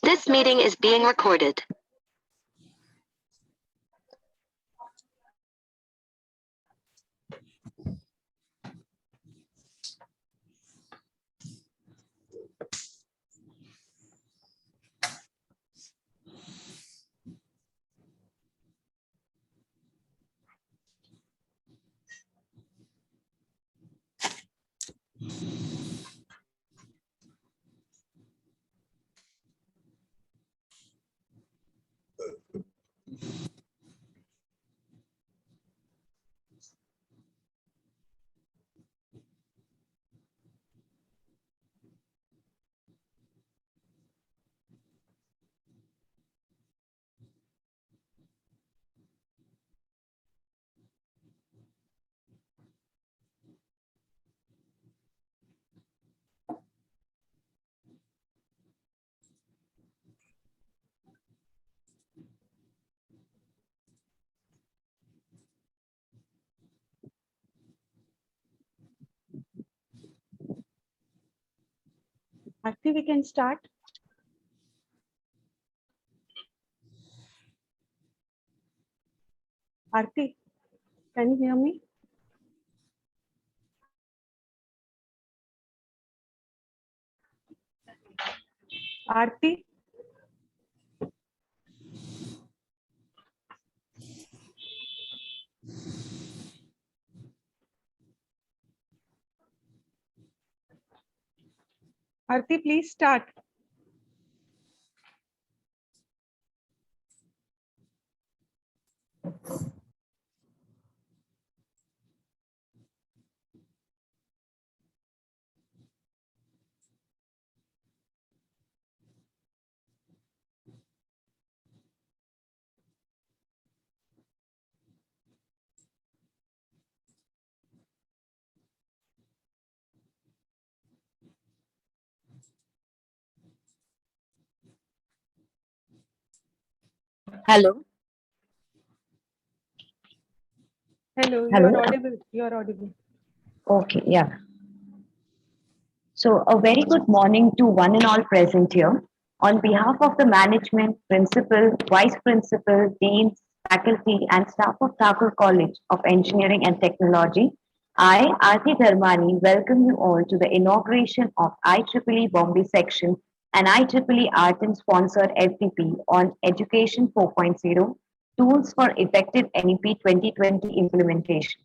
This meeting is being recorded. Aarti, we can start. Aarti, can you hear me? Aarti? Aarti, please start. Hello. Hello, you Hello. are audible. You are audible. Okay, yeah. So, a very good morning to one and all present here. On behalf of the management, principal, vice principal, deans, faculty, and staff of Thakur College of Engineering and Technology, I, Aarti Dharmani, welcome you all to the inauguration of IEEE Bombay section and IEEE Art and sponsored FDP on Education 4.0 Tools for Effective NEP 2020 Implementation.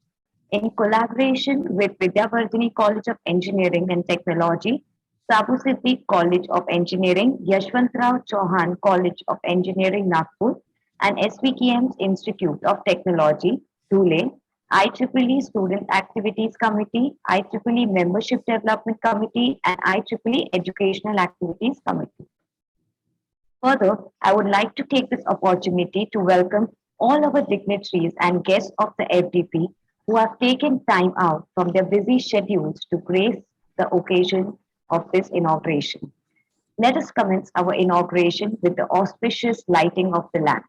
In collaboration with Vidyavardhini College of Engineering and Technology, Sabu Siddiq College of Engineering, Yashwantrao Chauhan College of Engineering, Nagpur, and SVKM's Institute of Technology, Dhule, IEEE Student Activities Committee, IEEE Membership Development Committee, and IEEE Educational Activities Committee. Further, I would like to take this opportunity to welcome all our dignitaries and guests of the FDP who have taken time out from their busy schedules to grace the occasion of this inauguration. Let us commence our inauguration with the auspicious lighting of the lamp.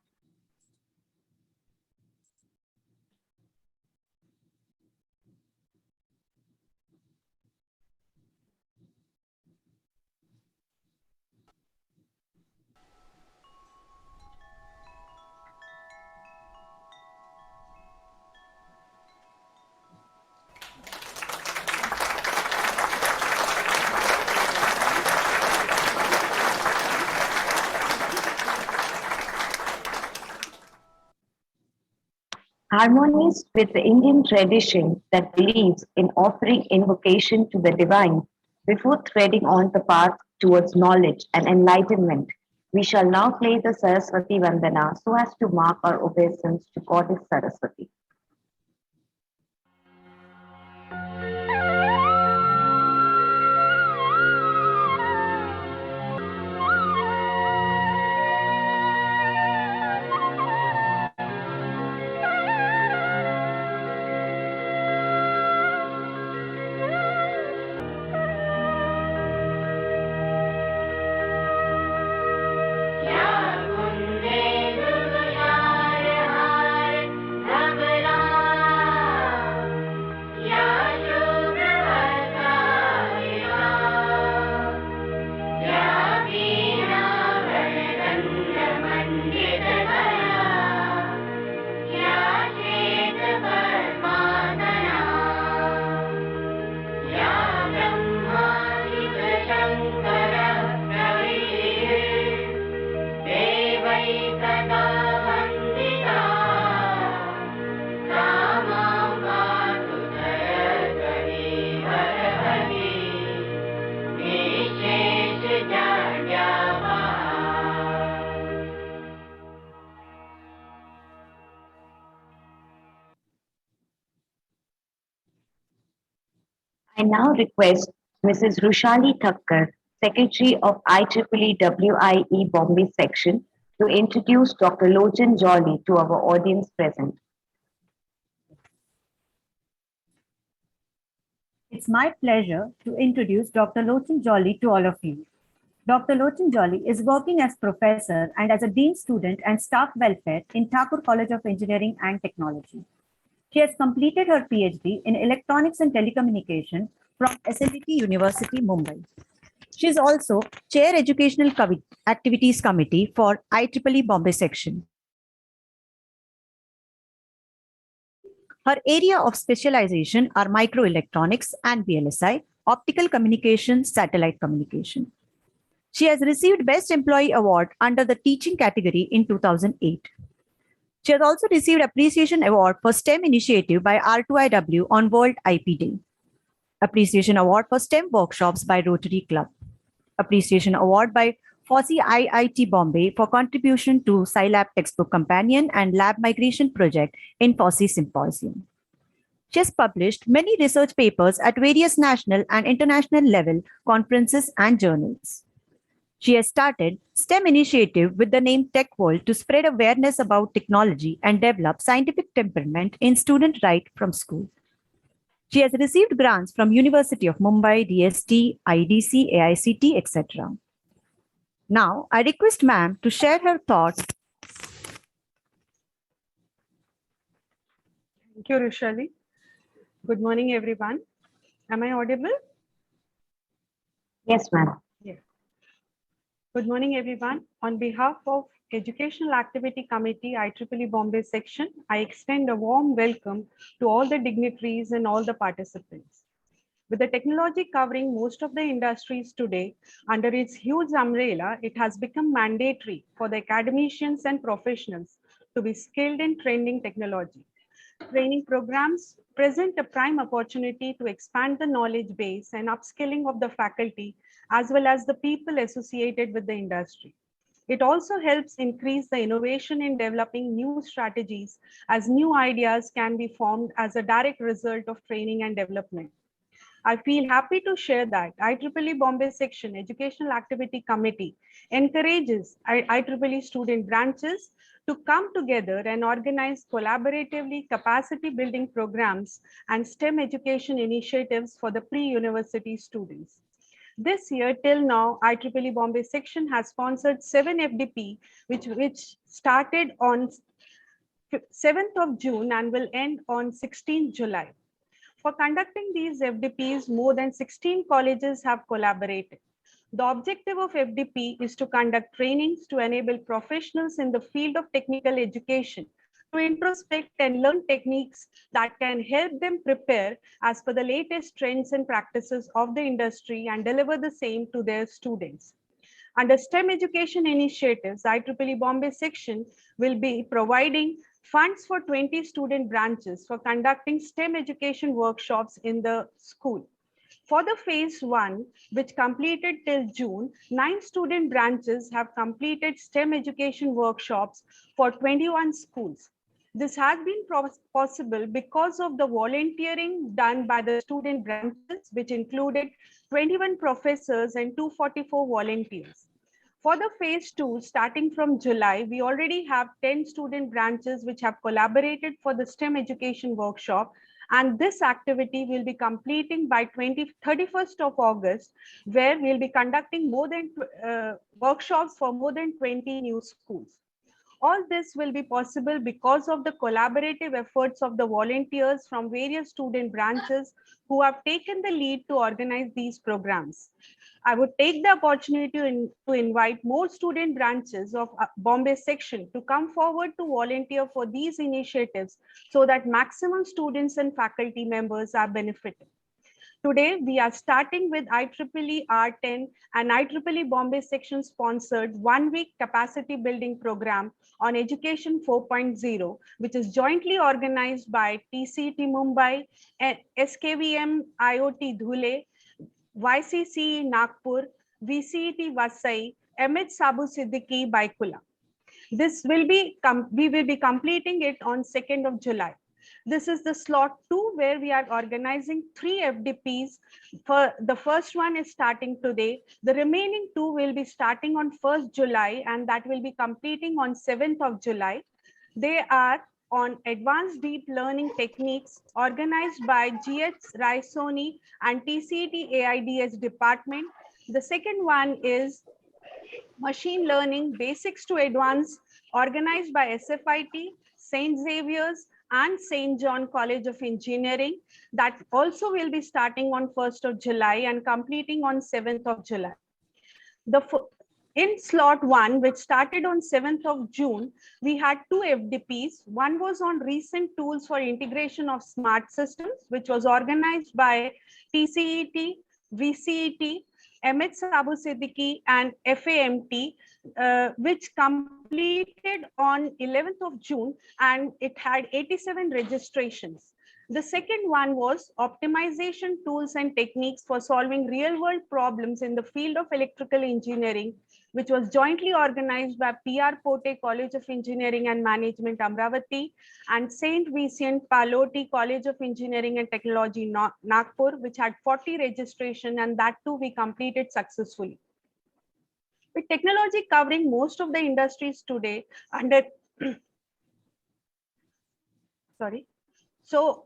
Harmonious with the Indian tradition that believes in offering invocation to the divine before treading on the path towards knowledge and enlightenment, we shall now play the Saraswati Vandana so as to mark our obeisance to Goddess Saraswati. Namaste. I now request Mrs. Rushali Thakkar, Secretary of IEEE WIE Bombay Section, to introduce Dr. Lochan Jolly to our audience present. It's my pleasure to introduce Dr. Lochan Jolly to all of you. Dr. Lochan Jolly is working as professor and as a dean student and staff welfare in Thakur College of Engineering and Technology. She has completed her PhD in Electronics and Telecommunication from SLT University, Mumbai. She is also Chair Educational Activities Committee for IEEE Bombay Section. Her area of specialization are microelectronics and VLSI, optical communication, satellite communication. She has received Best Employee Award under the teaching category in 2008. She has also received Appreciation Award for STEM initiative by R2IW on World IP Day. Appreciation Award for STEM workshops by Rotary Club. Appreciation Award by FOSSI IIT Bombay for contribution to Scilab textbook companion and lab migration project in FOSSI Symposium. She has published many research papers at various national and international level conferences and journals. She has started STEM initiative with the name Tech World to spread awareness about technology and develop scientific temperament in student right from school. She has received grants from University of Mumbai, DST, IDC, AICT, etc. Now, I request ma'am to share her thoughts. Thank you, Rushali. Good morning, everyone. Am I audible? Yes, ma'am. Yeah. Good morning, everyone. On behalf of Educational Activity Committee, IEEE Bombay Section, I extend a warm welcome to all the dignitaries and all the participants. With the technology covering most of the industries today, under its huge umbrella, it has become mandatory for the academicians and professionals to be skilled in training technology. Training programs present a prime opportunity to expand the knowledge base and upskilling of the faculty, as well as the people associated with the industry. It also helps increase the innovation in developing new strategies, as new ideas can be formed as a direct result of training and development. I feel happy to share that IEEE Bombay Section Educational Activity Committee encourages IEEE student branches to come together and organize collaboratively capacity building programs and STEM education initiatives for the pre-university students. This year till now, IEEE Bombay Section has sponsored 7 FDP, which started on 7th of June and will end on 16th July. For conducting these FDPs, more than 16 colleges have collaborated. The objective of FDP is to conduct trainings to enable professionals in the field of technical education to introspect and learn techniques that can help them prepare as per the latest trends and practices of the industry and deliver the same to their students. Under STEM education initiatives, IEEE Bombay Section will be providing funds for 20 student branches for conducting STEM education workshops in the school. For the phase 1, which completed till June, 9 student branches have completed STEM education workshops for 21 schools. This has been possible because of the volunteering done by the student branches, which included 21 professors and 244 volunteers. For the phase 2, starting from July, we already have 10 student branches which have collaborated for the STEM education workshop, and this activity will be completing by 31st of August, where we'll be conducting more than workshops for more than 20 new schools. All this will be possible because of the collaborative efforts of the volunteers from various student branches who have taken the lead to organize these programs. I would take the opportunity to invite more student branches of Bombay Section to come forward to volunteer for these initiatives so that maximum students and faculty members are benefited. Today, we are starting with IEEE R10 and IEEE Bombay Section sponsored 1-week capacity building program on Education 4.0, which is jointly organized by TCT Mumbai, and SKVM IoT Dhule, YCC Nagpur, VCET Vasai, MH Sabu Siddiqui Baikula. We will be completing it on 2nd of July. This is the slot 2 where we are organizing 3 FDPs. For the first one is starting today. The remaining 2 will be starting on 1st July and that will be completing on 7th of July. They are on advanced deep learning techniques organized by GH Raisoni and TCET AIDS department. The second one is machine learning basics to advanced organized by SFIT, St. Xavier's and St. John College of Engineering. That also will be starting on 1st of July and completing on 7th of July. In slot 1, which started on 7th of June, we had 2 FDPs. One was on recent tools for integration of smart systems, which was organized by TCET, VCET, MH Sabu Siddiqui and FAMT, which completed on 11th of June and it had 87 registrations. The second one was optimization tools and techniques for solving real-world problems in the field of electrical engineering, which was jointly organized by PR Pote College of Engineering and Management, Amravati, and St. Vincent Pallotti College of Engineering and Technology, Nagpur, which had 40 registration, and that too we completed successfully. With technology covering most of the industries today under, sorry. So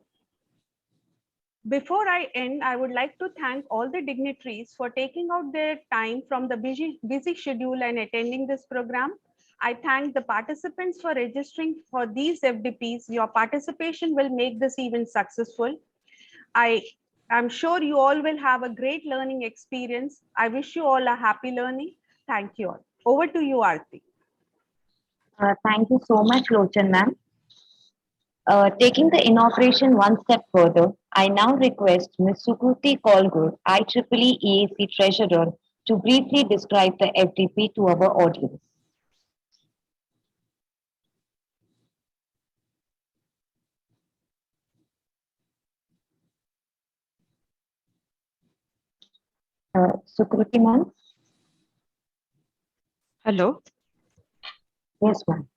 before I end, I would like to thank all the dignitaries for taking out their time from the busy schedule and attending this program. I thank the participants for registering for these FDPs. Your participation will make this event successful. I am sure you all will have a great learning experience. I wish you all a happy learning. Thank you all. Over to you, Aarti. Thank you so much, Lochan ma'am. Taking the inauguration one step further, I now request Ms. Sukruti Kolgur, IEEE EAC Treasurer, to briefly describe the FDP to our audience. Sukruti ma'am? Hello. Yes, ma'am.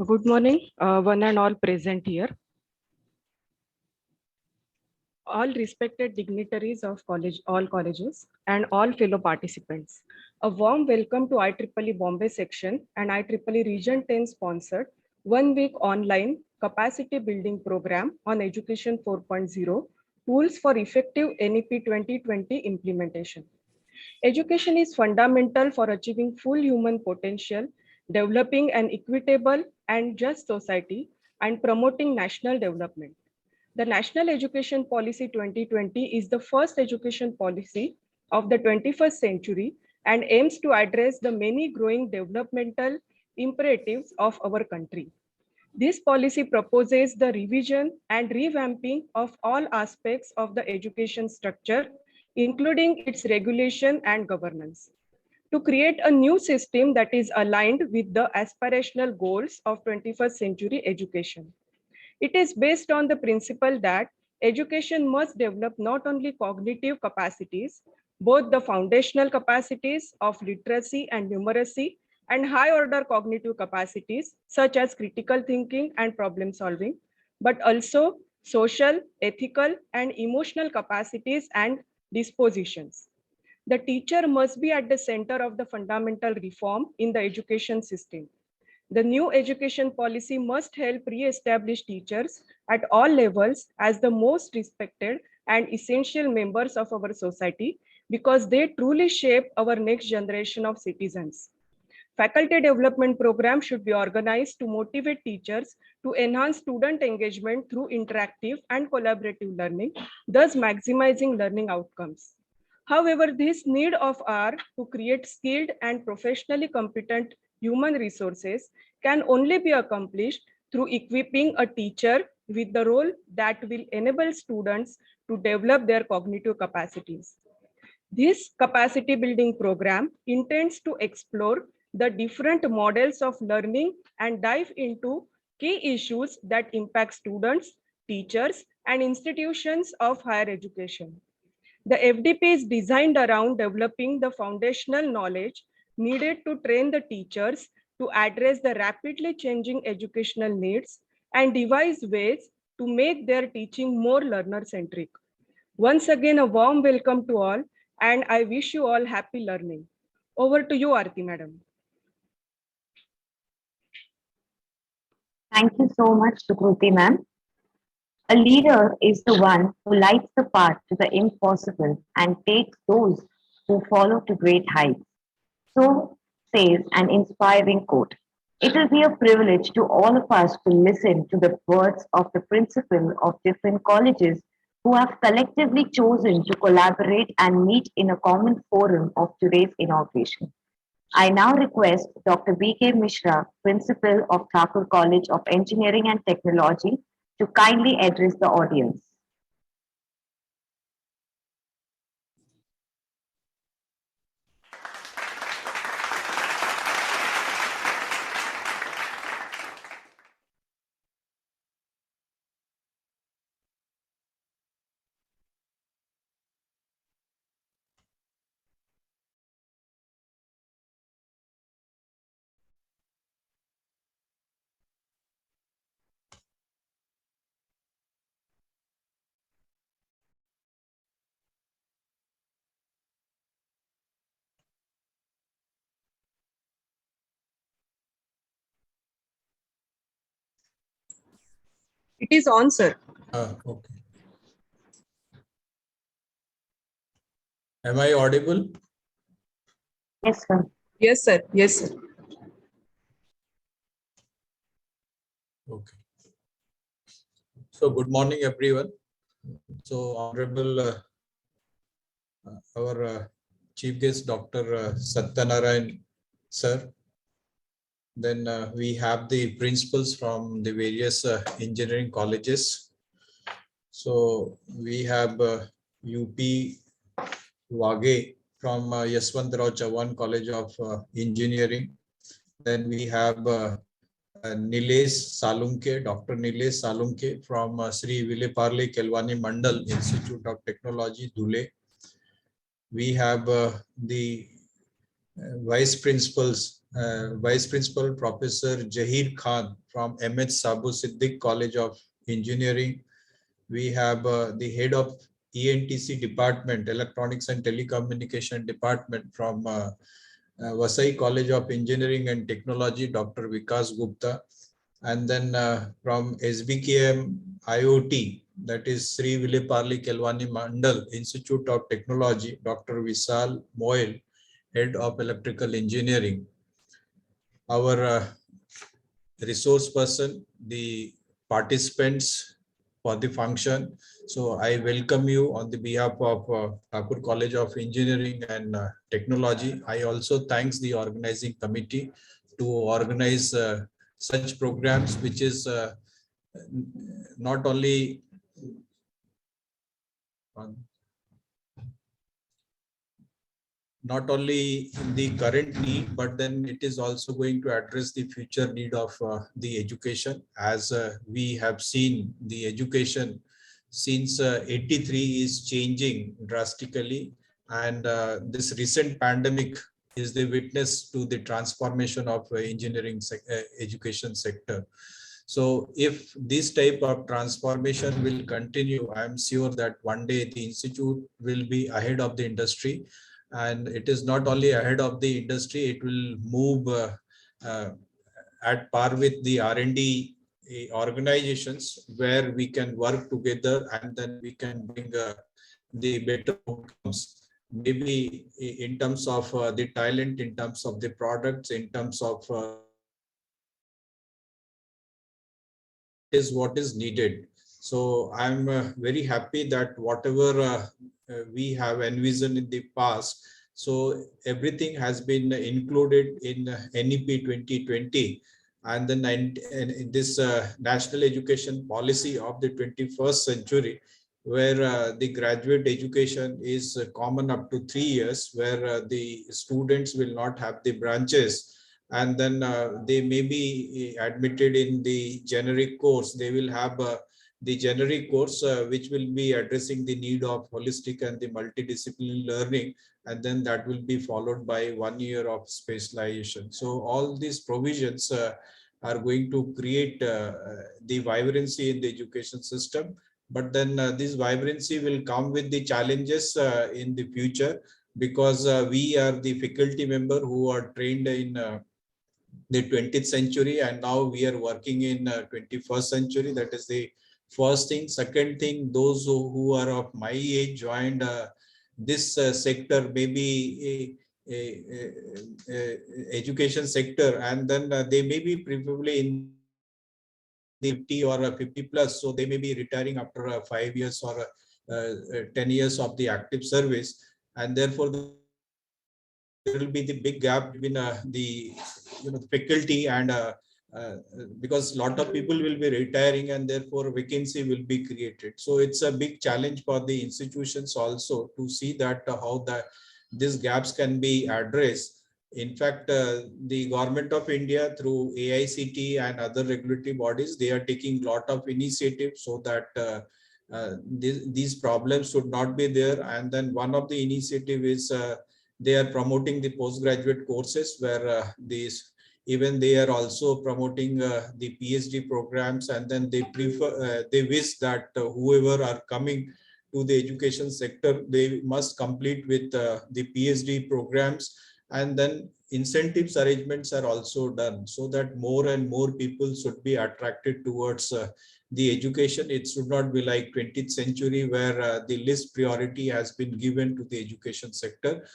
Good morning, one and all present here. All respected dignitaries of all colleges and all fellow participants. A warm welcome to IEEE Bombay section and IEEE Region 10 sponsored 1 week online capacity building program on Education 4.0 tools for effective NEP 2020 implementation. Education is fundamental for achieving full human potential, developing an equitable and just society, and promoting national development. The National Education Policy 2020 is the first education policy of the 21st century and aims to address the many growing developmental imperatives of our country. This policy proposes the revision and revamping of all aspects of the education structure, including its regulation and governance, to create a new system that is aligned with the aspirational goals of 21st century education. It is based on the principle that education must develop not only cognitive capacities, both the foundational capacities of literacy and numeracy, and high order cognitive capacities such as critical thinking and problem solving, but also social, ethical, and emotional capacities and dispositions. The teacher must be at the center of the fundamental reform in the education system. The new education policy must help re-establish teachers at all levels as the most respected and essential members of our society because they truly shape our next generation of citizens. Faculty development programs should be organized to motivate teachers to enhance student engagement through interactive and collaborative learning, thus maximizing learning outcomes. However, this need of R to create skilled and professionally competent human resources can only be accomplished through equipping a teacher with the role that will enable students to develop their cognitive capacities. This capacity building program intends to explore the different models of learning and dive into key issues that impact students, teachers, and institutions of higher education. The FDP is designed around developing the foundational knowledge needed to train the teachers to address the rapidly changing educational needs and devise ways to make their teaching more learner-centric. Once again, a warm welcome to all, and I wish you all happy learning. Over to you, Aarti Madam. Thank you so much, Sukruti ma'am. A leader is the one who lights the path to the impossible and takes those who follow to great heights. So says an inspiring quote. It will be a privilege to all of us to listen to the words of the principal of different colleges who have collectively chosen to collaborate and meet in a common forum of today's inauguration. I now request Dr. B.K. Mishra, Principal of Thakur College of Engineering and Technology, to kindly address the audience. It is on, sir. Okay. Am I audible? Yes, sir. Yes, sir. Yes, sir. Okay. So good morning, everyone. So Honorable our Chief Guest, Dr. Satyanarayan, sir. Then we have the principals from the various engineering colleges. So we have UP Wage from Yaswantrao Chavan College of Engineering. Then we have Nilesh Salunke, Dr. Nilesh Salunke from Sri Vileparle Kelwani Mandal Institute of Technology, Dhule. We have the Vice Principal Professor Jahir Khan from MH Sabu Siddiq College of Engineering. We have the Head of ENTC Department, Electronics and Telecommunication Department from Vasai College of Engineering and Technology, Dr. Vikas Gupta. And then from SBKM IoT, that is Sri Vileparle Kelwani Mandal Institute of Technology, Dr. Visal Moel, Head of Electrical Engineering. Our resource person, the participants for the function. So I welcome you on the behalf of Thakur College of Engineering and Technology. I also thanks the organizing committee to organize such programs, which is not only in the current need, but then it is also going to address the future need of the education. As we have seen, the education since 83 is changing drastically, and this recent pandemic is the witness to the transformation of engineering education sector. So if this type of transformation will continue, I am sure that one day the institute will be ahead of the industry. And it is not only ahead of the industry, it will move at par with the R&D organizations, where we can work together and then we can bring the better outcomes. Maybe in terms of the talent, in terms of the products, in terms of is what is needed. So I'm very happy that whatever we have envisioned in the past, so everything has been included in NEP 2020, and then in this national education policy of the 21st century, where the graduate education is common up to 3 years, where the students will not have the branches, and then they may be admitted in the generic course. They will have the generic course, which will be addressing the need of holistic and the multidisciplinary learning, and then that will be followed by 1 year of specialization. So all these provisions are going to create the vibrancy in the education system. But then this vibrancy will come with the challenges in the future, because we are the faculty member who are trained in the 20th century, and now we are working in 21st century. That is the first thing. Second thing, those who are of my age joined this sector, maybe education sector, and then they may be probably in the 50 or 50 plus, so they may be retiring after 5 years or 10 years of the active service, and therefore there will be the big gap between the faculty and because a lot of people will be retiring, and therefore vacancy will be created. So it's a big challenge for the institutions also to see that how these gaps can be addressed. In fact, the government of India through AICT and other regulatory bodies, they are taking a lot of initiatives so that these problems should not be there. And then one of the initiative is they are promoting the postgraduate courses, where even they are also promoting the PhD programs, and then they prefer they wish that whoever are coming to the education sector, they must complete with the PhD programs, and then incentives arrangements are also done so that more and more people should be attracted towards the education. It should not be like 20th century where the least priority has been given to the education sector.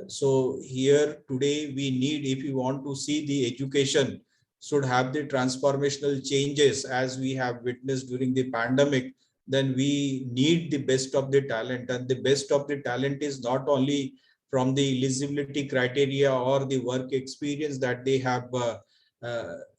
So here today we need, if you want to see the education should have the transformational changes as we have witnessed during the pandemic, then we need the best of the talent. And the best of the talent is not only from the eligibility criteria or the work experience that they have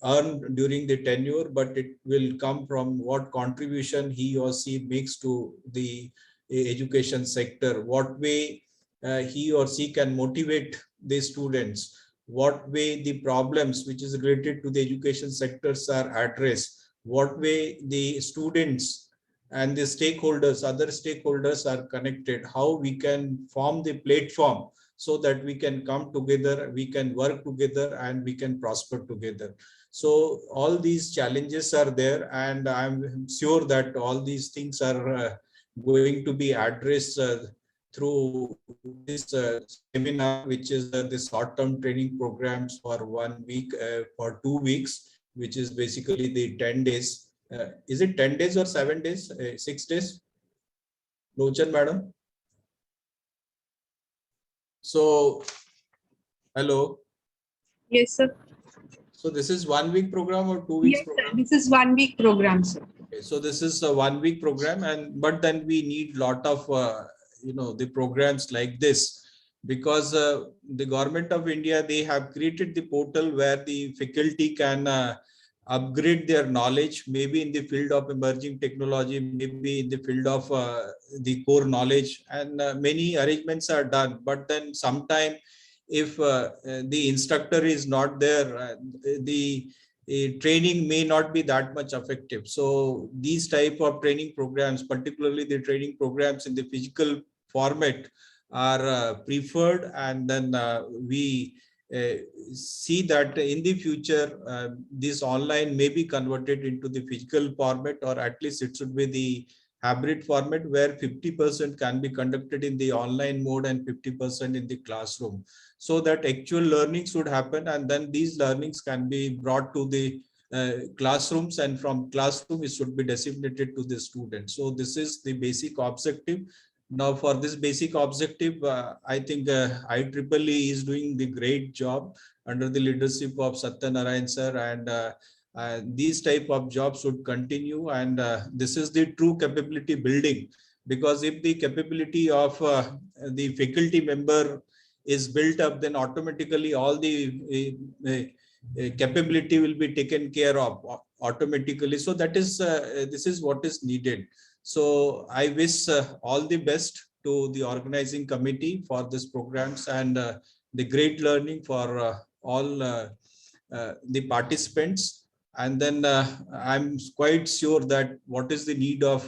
earned during the tenure, but it will come from what contribution he or she makes to the education sector, what way he or she can motivate the students, what way the problems which is related to the education sectors are addressed, what way the students and the stakeholders, other stakeholders are connected, how we can form the platform so that we can come together, we can work together, and we can prosper together. So all these challenges are there, and I'm sure that all these things are going to be addressed through this seminar, which is the short-term training programs for 1 week, for 2 weeks, which is basically the 10 days. Is it 10 days or 7 days, 6 days? Lochan, madam. So, hello. Yes, sir. So this is 1 week program or 2 weeks Yes, sir. program? This is 1 week program, sir. Okay, so this is a 1 week program, but then we need lot of the programs like this, because the government of India, they have created the portal where the faculty can upgrade their knowledge, maybe in the field of emerging technology, maybe in the field of the core knowledge, and many arrangements are done. But then sometime if the instructor is not there, the training may not be that much effective. So these type of training programs, particularly the training programs in the physical format, are preferred, and then we see that in the future this online may be converted into the physical format, or at least it should be the hybrid format where 50% can be conducted in the online mode and 50% in the classroom, so that actual learning should happen, and then these learnings can be brought to the classrooms, and from classroom it should be disseminated to the students. So this is the basic objective. Now for this basic objective, I think IEEE is doing the great job under the leadership of Satyanarayan sir, and these type of jobs should continue, and this is the true capability building, because if the capability of the faculty member is built up, then automatically all the capability will be taken care of automatically. So that is this is what is needed. So I wish all the best to the organizing committee for this programs, and the great learning for all the participants. And then I'm quite sure that what is the need of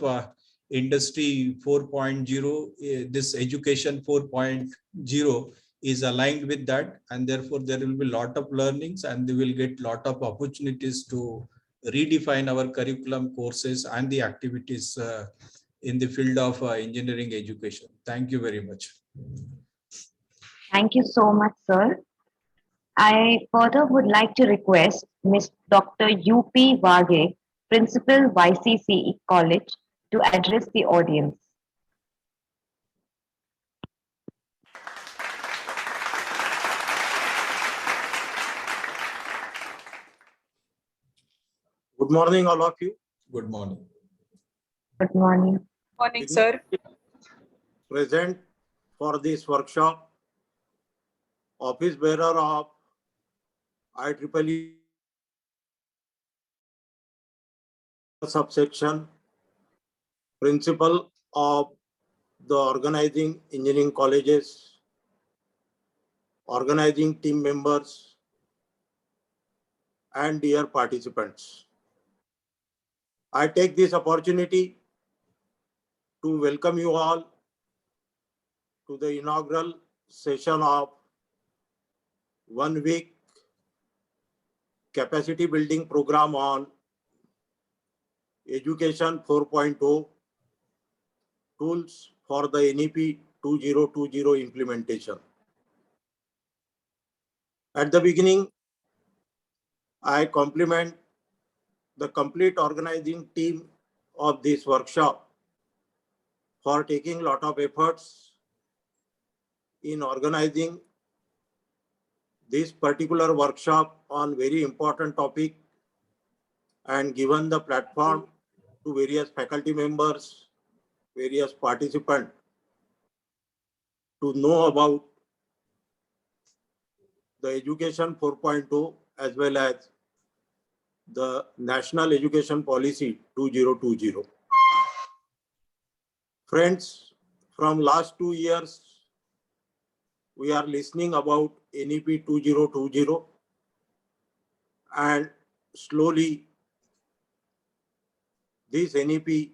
industry 4.0, this education 4.0 is aligned with that, and therefore there will be a lot of learnings and they will get lot of opportunities to redefine our curriculum courses and the activities in the field of engineering education. Thank you very much. Thank you so much, sir. I further would like to request Ms. Dr. U.P. Wage, Principal, YCCE College, to address the audience. Good morning, all of you. Good morning. Good morning. Morning, sir. Present for this workshop, office bearer of IEEE subsection, principal of the organizing engineering colleges, organizing team members, and dear participants. I take this opportunity to welcome you all to the inaugural session of 1 week capacity building program on Education 4.0 tools for the NEP 2020 implementation. At the beginning, I compliment the complete organizing team of this workshop for taking a lot of efforts in organizing this particular workshop on very important topic and given the platform to various faculty members, various participants to know about the Education 4.0 as well as the National Education Policy 2020. Friends, from last 2 years, we are listening about NEP 2020 and slowly this NEP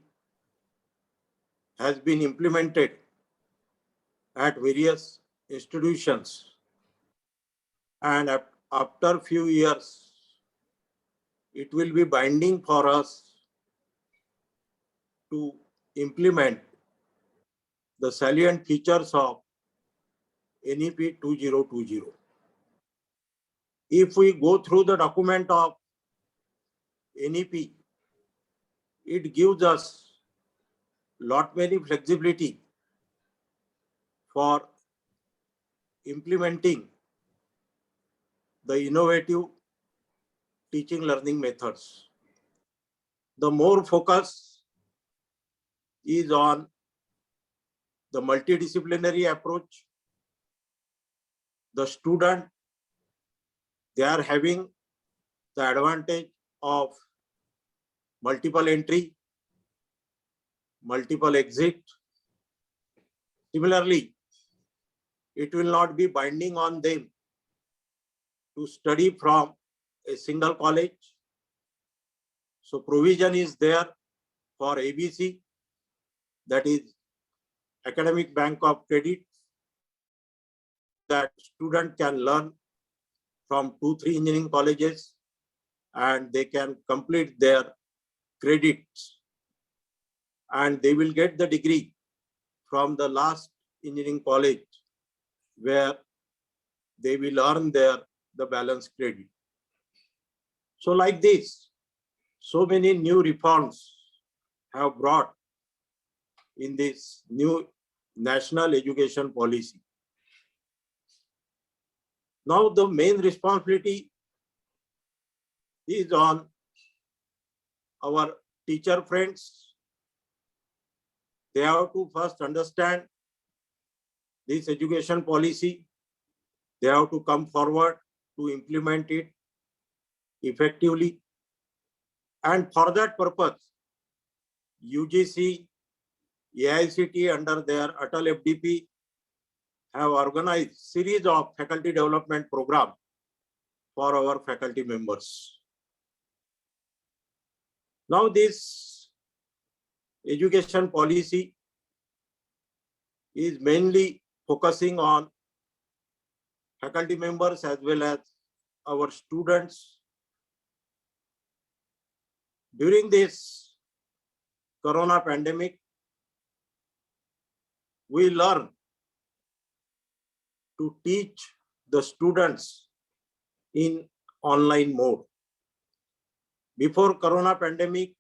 has been implemented at various institutions, and after few years, it will be binding for us to implement the salient features of NEP 2020. If we go through the document of NEP, it gives us lot many flexibility for implementing the innovative teaching learning methods. The more focus is on the multidisciplinary approach. The student, they are having the advantage of multiple entry, multiple exit. Similarly, it will not be binding on them to study from a single college. So provision is there for ABC, that is Academic Bank of Credit, that student can learn from 2-3 engineering colleges and they can complete their credits and they will get the degree from the last engineering college where they will earn the balance credit. So like this, so many new reforms have brought in this new national education policy. Now the main responsibility is on our teacher friends. They have to first understand this education policy. They have to come forward to implement it effectively. And for that purpose, UGC, AICT under their Atal FDP have organized series of faculty development programs for our faculty members. Now this education policy is mainly focusing on faculty members as well as our students. During this corona pandemic, we learn to teach the students in online mode. Before corona pandemic,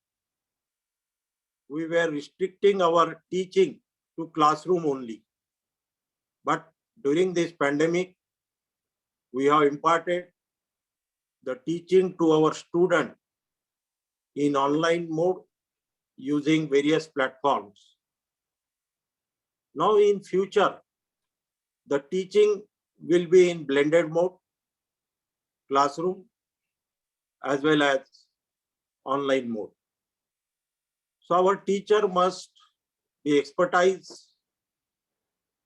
we were restricting our teaching to classroom only. But during this pandemic, we have imparted the teaching to our student in online mode using various platforms. Now in future, the teaching will be in blended mode, classroom as well as online mode. So our teacher must be expertise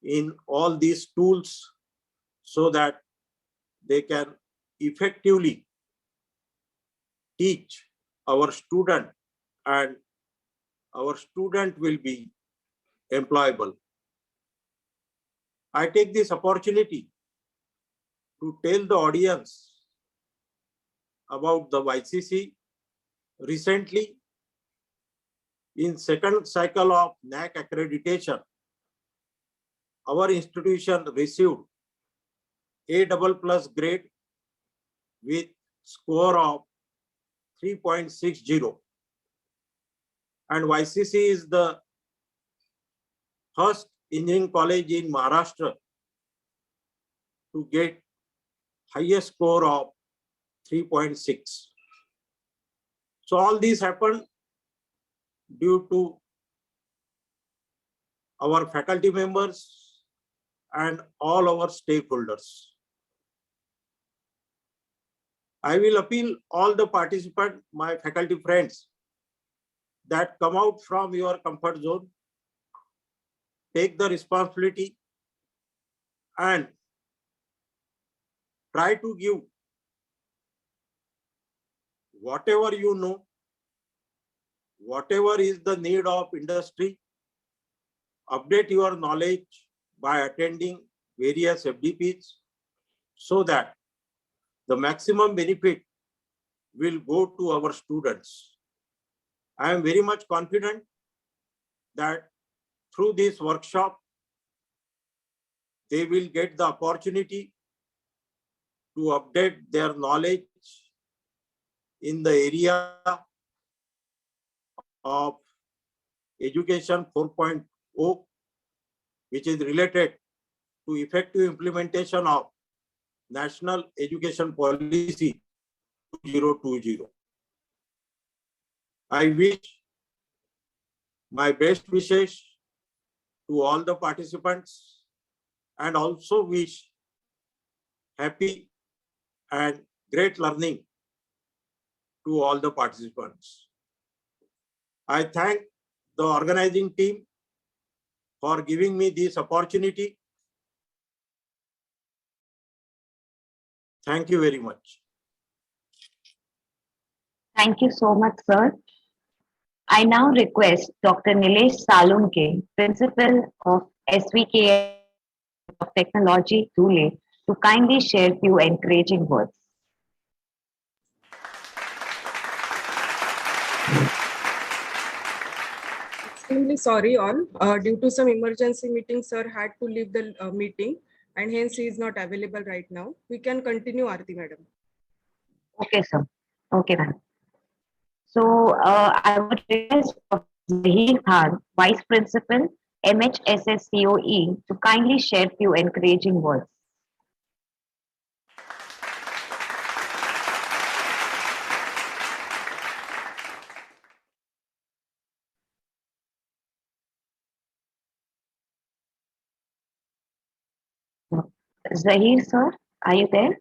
in all these tools so that they can effectively teach our student and our student will be employable. I take this opportunity to tell the audience about the YCC. Recently, in second cycle of NAC accreditation, our institution received A++ grade with score of 3.60. And YCC is the first engineering college in Maharashtra to get highest score of 3.6. So all this happened due to our faculty members and all our stakeholders. I will appeal all the participants, my faculty friends, that come out from your comfort zone, take the responsibility and try to give whatever you know, whatever is the need of industry, update your knowledge by attending various FDPs so that the maximum benefit will go to our students. I am very much confident that through this workshop, they will get the opportunity to update their knowledge in the area of education 4.0, which is related to effective implementation of National Education Policy 2020. I wish my best wishes to all the participants and also wish happy and great learning to all the participants. I thank the organizing team for giving me this opportunity. Thank you very much. Thank you so much, sir. I now request Dr. Nilesh Salunke, Principal of SVK of Technology, Dhule, to kindly share few encouraging words. Extremely sorry all. Due to some emergency meeting, sir had to leave the meeting and hence he is not available right now. We can continue, Aarti madam. Okay, sir. Okay, ma'am. So I would request Dr. Zahir Khan, Vice Principal, MHSSCOE, to kindly share few encouraging words. Zahir, sir, are you there?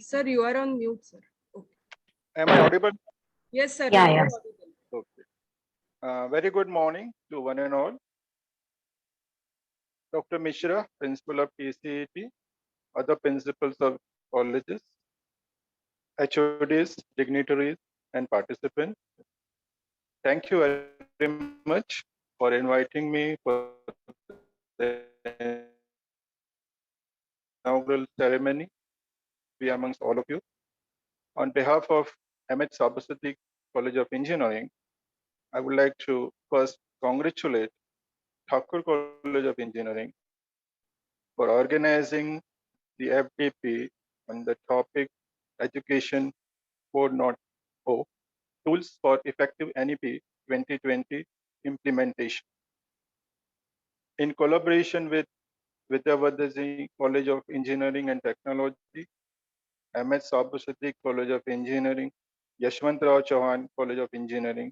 Sir, you are on mute, sir. Okay. Am I audible? Yes, sir. Yeah, you are yeah. audible. Okay. Very good morning to one and all. Dr. Mishra, Principal of KCET, other principals of colleges, HODs, dignitaries, and participants. Thank you very much for inviting me for the inaugural ceremony be amongst all of you. On behalf of MH Sabaswati College of Engineering, I would like to first congratulate Thakur College of Engineering for organizing the FDP on the topic Education 4.0 Tools for Effective NEP 2020 Implementation. In collaboration with Vidyavardhani College of Engineering and Technology, MS Sabaswati College of Engineering, Yashwantrao Chauhan College of Engineering,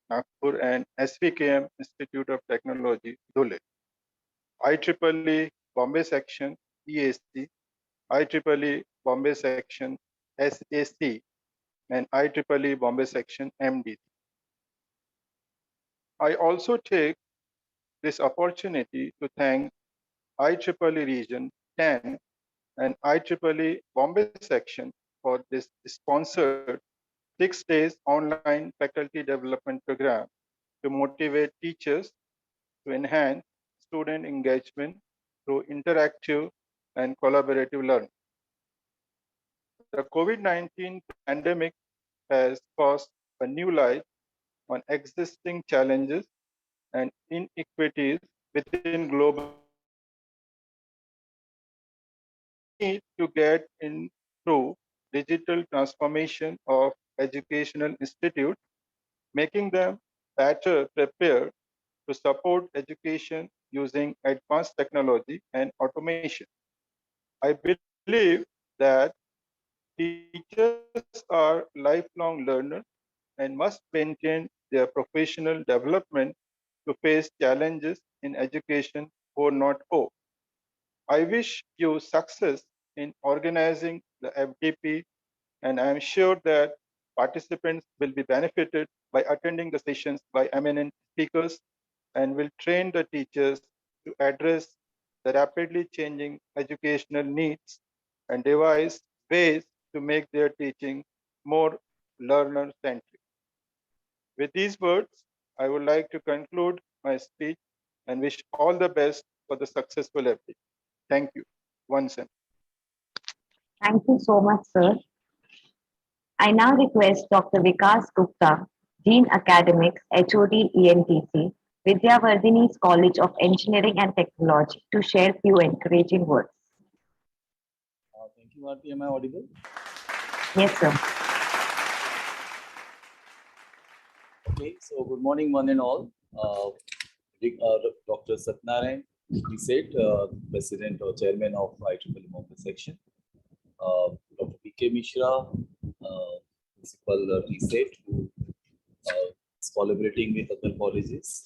Nagpur, and SVKM Institute of Technology, Dhule. IEEE Bombay Section EAC, IEEE Bombay Section SAC, and IEEE Bombay Section MD. I also take this opportunity to thank IEEE Region 10 and IEEE Bombay Section for this sponsored 6 days online faculty development program to motivate teachers to enhance student engagement through interactive and collaborative learning. The COVID-19 pandemic has caused a new light on existing challenges and inequities within global need to get in through digital transformation of educational institutes, making them better prepared to support education using advanced technology and automation. I believe that teachers are lifelong learners and must maintain their professional development to face challenges in education 4.0. I wish you success in organizing the FDP, and I am sure that participants will be benefited by attending the sessions by eminent speakers and will train the teachers to address the rapidly changing educational needs and devise ways to make their teaching more learner-centric. With these words, I would like to conclude my speech and wish all the best for the successful FD. Thank you once again. Thank you so much, sir. I now request Dr. Vikas Gupta, Dean Academics, HOD ENTC, Vidyavardhini's College of Engineering and Technology, to share few encouraging words. Thank you, Aarti. Am I audible? Yes, sir. Okay, so good morning, one and all. Dr. Satnarayan, he said, President or Chairman of IEEE Bombay Section. Dr. P.K. Mishra, Principal TSET, who is collaborating with other colleges.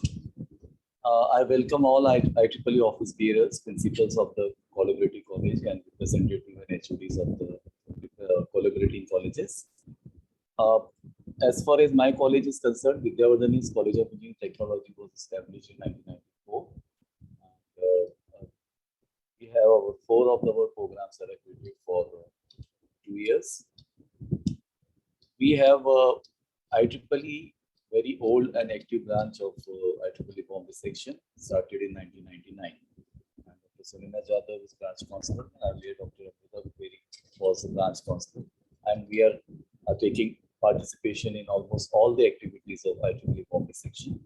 I welcome all IEEE office bearers, principals of the collaborating college, and representative and HODs of the collaborating colleges. As far as my college is concerned, Vidyavardhani's College of Engineering Technology was established in 1994. And, we have four of our programs are accredited for 2 years. We have IEEE, very old and active branch of IEEE Bombay Section, started in 1999. And Dr. Sunina Jadhav is branch constable, and earlier Dr. Amrita Beri was the branch constable. And we are taking participation in almost all the activities of IEEE Bombay Section.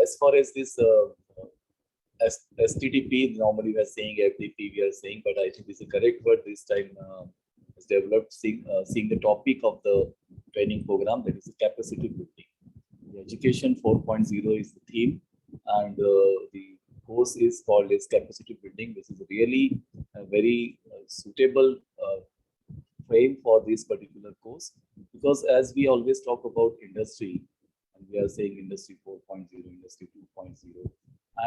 As far as this STTP, normally we are saying FDP, we are saying, but I think this is a correct word this time. Is developed seeing the topic of the training program, that is capacity building. The Education 4.0 is the theme, and the course is called as capacity building. This is really a very suitable frame for this particular course, because as we always talk about industry, and we are saying industry 4.0, industry 2.0,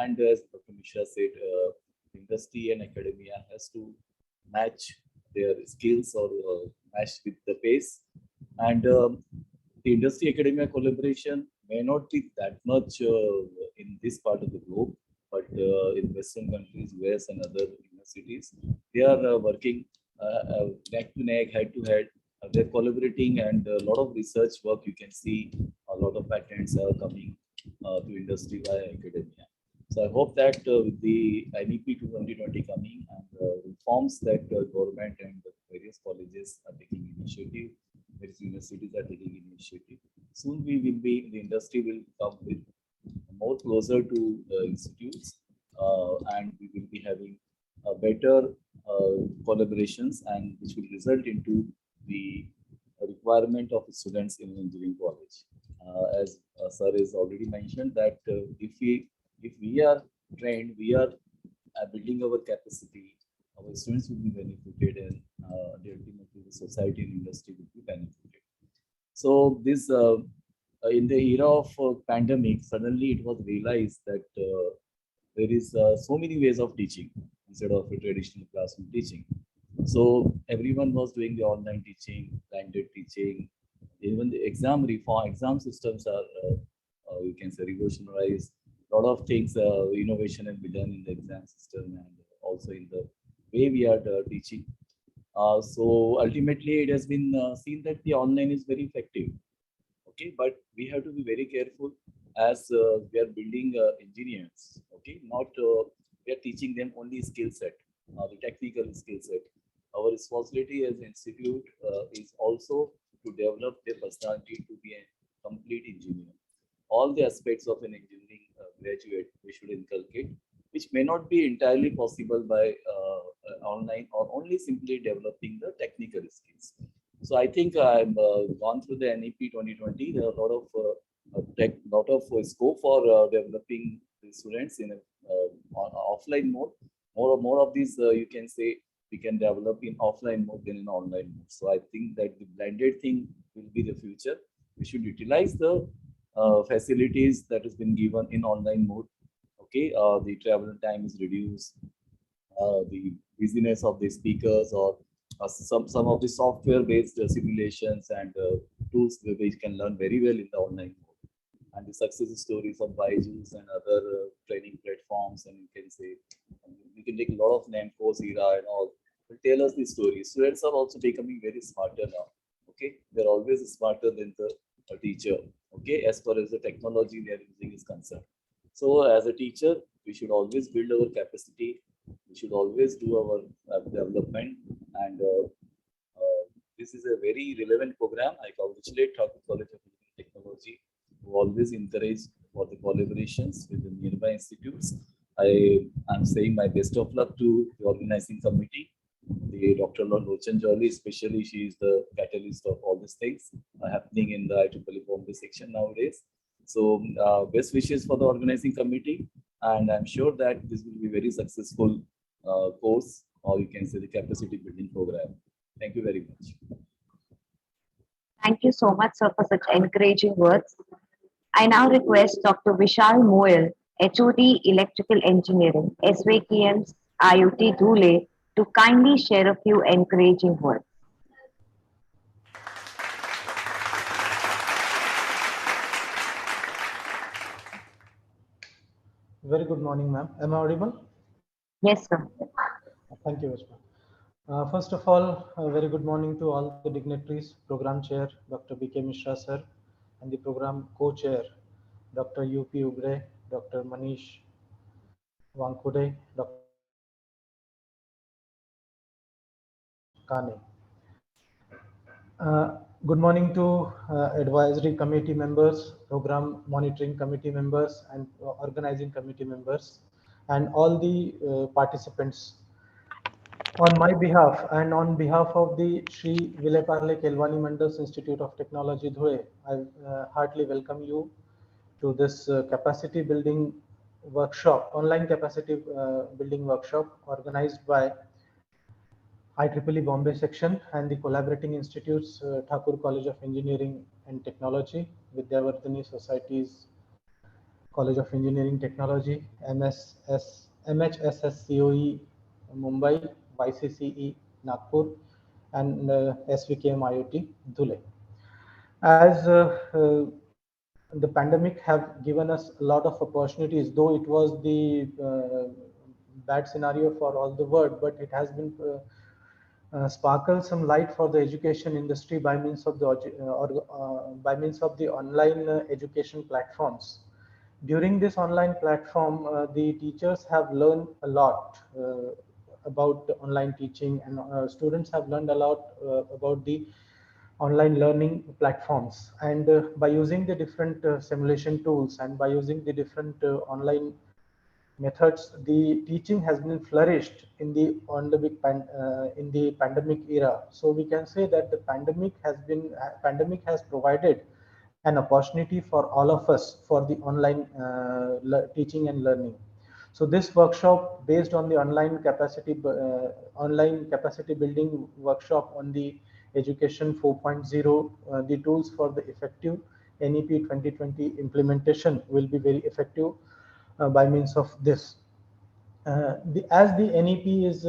and as Dr. Mishra said, industry and academia has to match their skills or match with the pace, and the industry academia collaboration may not be that much in this part of the globe, but in Western countries, US and other universities. They are working neck to neck, head to head. They're collaborating, and a lot of research work. You can see a lot of patents are coming to industry via academia. So I hope that with the NEP 2020 coming and reforms that government and various colleges are taking initiative, various universities are taking initiative. Soon we will be, the industry will come with more closer to the institutes, and we will be having a better collaborations, and which will result into the requirement of students in engineering college. As sir has already mentioned that if we are trained, we are building our capacity, our students will be benefited, and ultimately the society and industry will be benefited. So this in the era of pandemic, suddenly it was realized that there is so many ways of teaching instead of a traditional classroom teaching. So everyone was doing the online teaching, blended teaching. Even the exam systems are, you can say, revolutionized. A lot of things, innovation has been done in the exam system and also in the way we are teaching. So ultimately, it has been seen that the online is very effective. Okay, but we have to be very careful as we are building engineers. Okay, not we are teaching them only skill set, the technical skill set. Our responsibility as an institute is also to develop their personality to be a complete engineer. All the aspects of an engineering graduate we should inculcate, which may not be entirely possible by online or only simply developing the technical skills. So I think I've gone through the NEP 2020. There are a lot of scope for developing the students in a, on offline mode. More of these you can say we can develop in offline mode than in online mode. So I think that the blended thing will be the future. We should utilize the facilities that has been given in online mode. Okay, the travel time is reduced. The busyness of the speakers or some of the software-based simulations and tools that we can learn very well in the online mode. And the success stories of Byju's and other training platforms, and you can say we can take a lot of name Coursera and all. Will tell us the stories. Students are also becoming very smarter now. Okay, they're always smarter than the teacher. Okay, as far as the technology they are using is concerned. So as a teacher, we should always build our capacity. We should always do our development, and this is a very relevant program. I congratulate Thakur College of Engineering Technology, who always encourage for the collaborations with the nearby institutes. I am saying my best of luck to the organizing committee, the Dr. Lochan Jolly, especially she is the catalyst of all these things happening in the IEEE Bombay section nowadays. So best wishes for the organizing committee, and I'm sure that this will be very successful course, or you can say the capacity building program. Thank you very much. Thank you so much, sir, for such encouraging words. I now request Dr. Vishal Moel, HOD Electrical Engineering, SVKM's IoT Dhule, to kindly share a few encouraging words. Very good morning, ma'am. Am I audible? Yes, sir. Thank you, Vishma. First of all, a very good morning to all the dignitaries, Program Chair, Dr. B.K. Mishra, sir, and the Program Co-Chair, Dr. U.P. Ugre, Dr. Manish Wankude, Dr. Kane. Good morning to advisory committee members, program monitoring committee members, and organizing committee members, and all the participants. On my behalf and on behalf of the Sri Vileparle Kelwani Mandals Institute of Technology, Dhule, I heartily welcome you to this capacity building workshop, online capacity building workshop organized by IEEE Bombay section and the collaborating institutes, Thakur College of Engineering and Technology, Vidyavardhani Societies, College of Engineering Technology, MHSSCOE Mumbai, YCCE Nagpur, and SVKM IoT Dhule. As the pandemic have given us a lot of opportunities, though it was the bad scenario for all the world, but it has been sparkle some light for the education industry by means of the online education platforms. During this online platform, the teachers have learned a lot about online teaching, and students have learned a lot about the online learning platforms. And by using the different simulation tools and by using the different online methods, the teaching has been flourished in the in the pandemic era. So we can say that the pandemic has provided an opportunity for all of us for the online teaching and learning. So this workshop, based on the online capacity building workshop on the education 4.0, the tools for the effective NEP 2020 implementation will be very effective by means of this. As the NEP is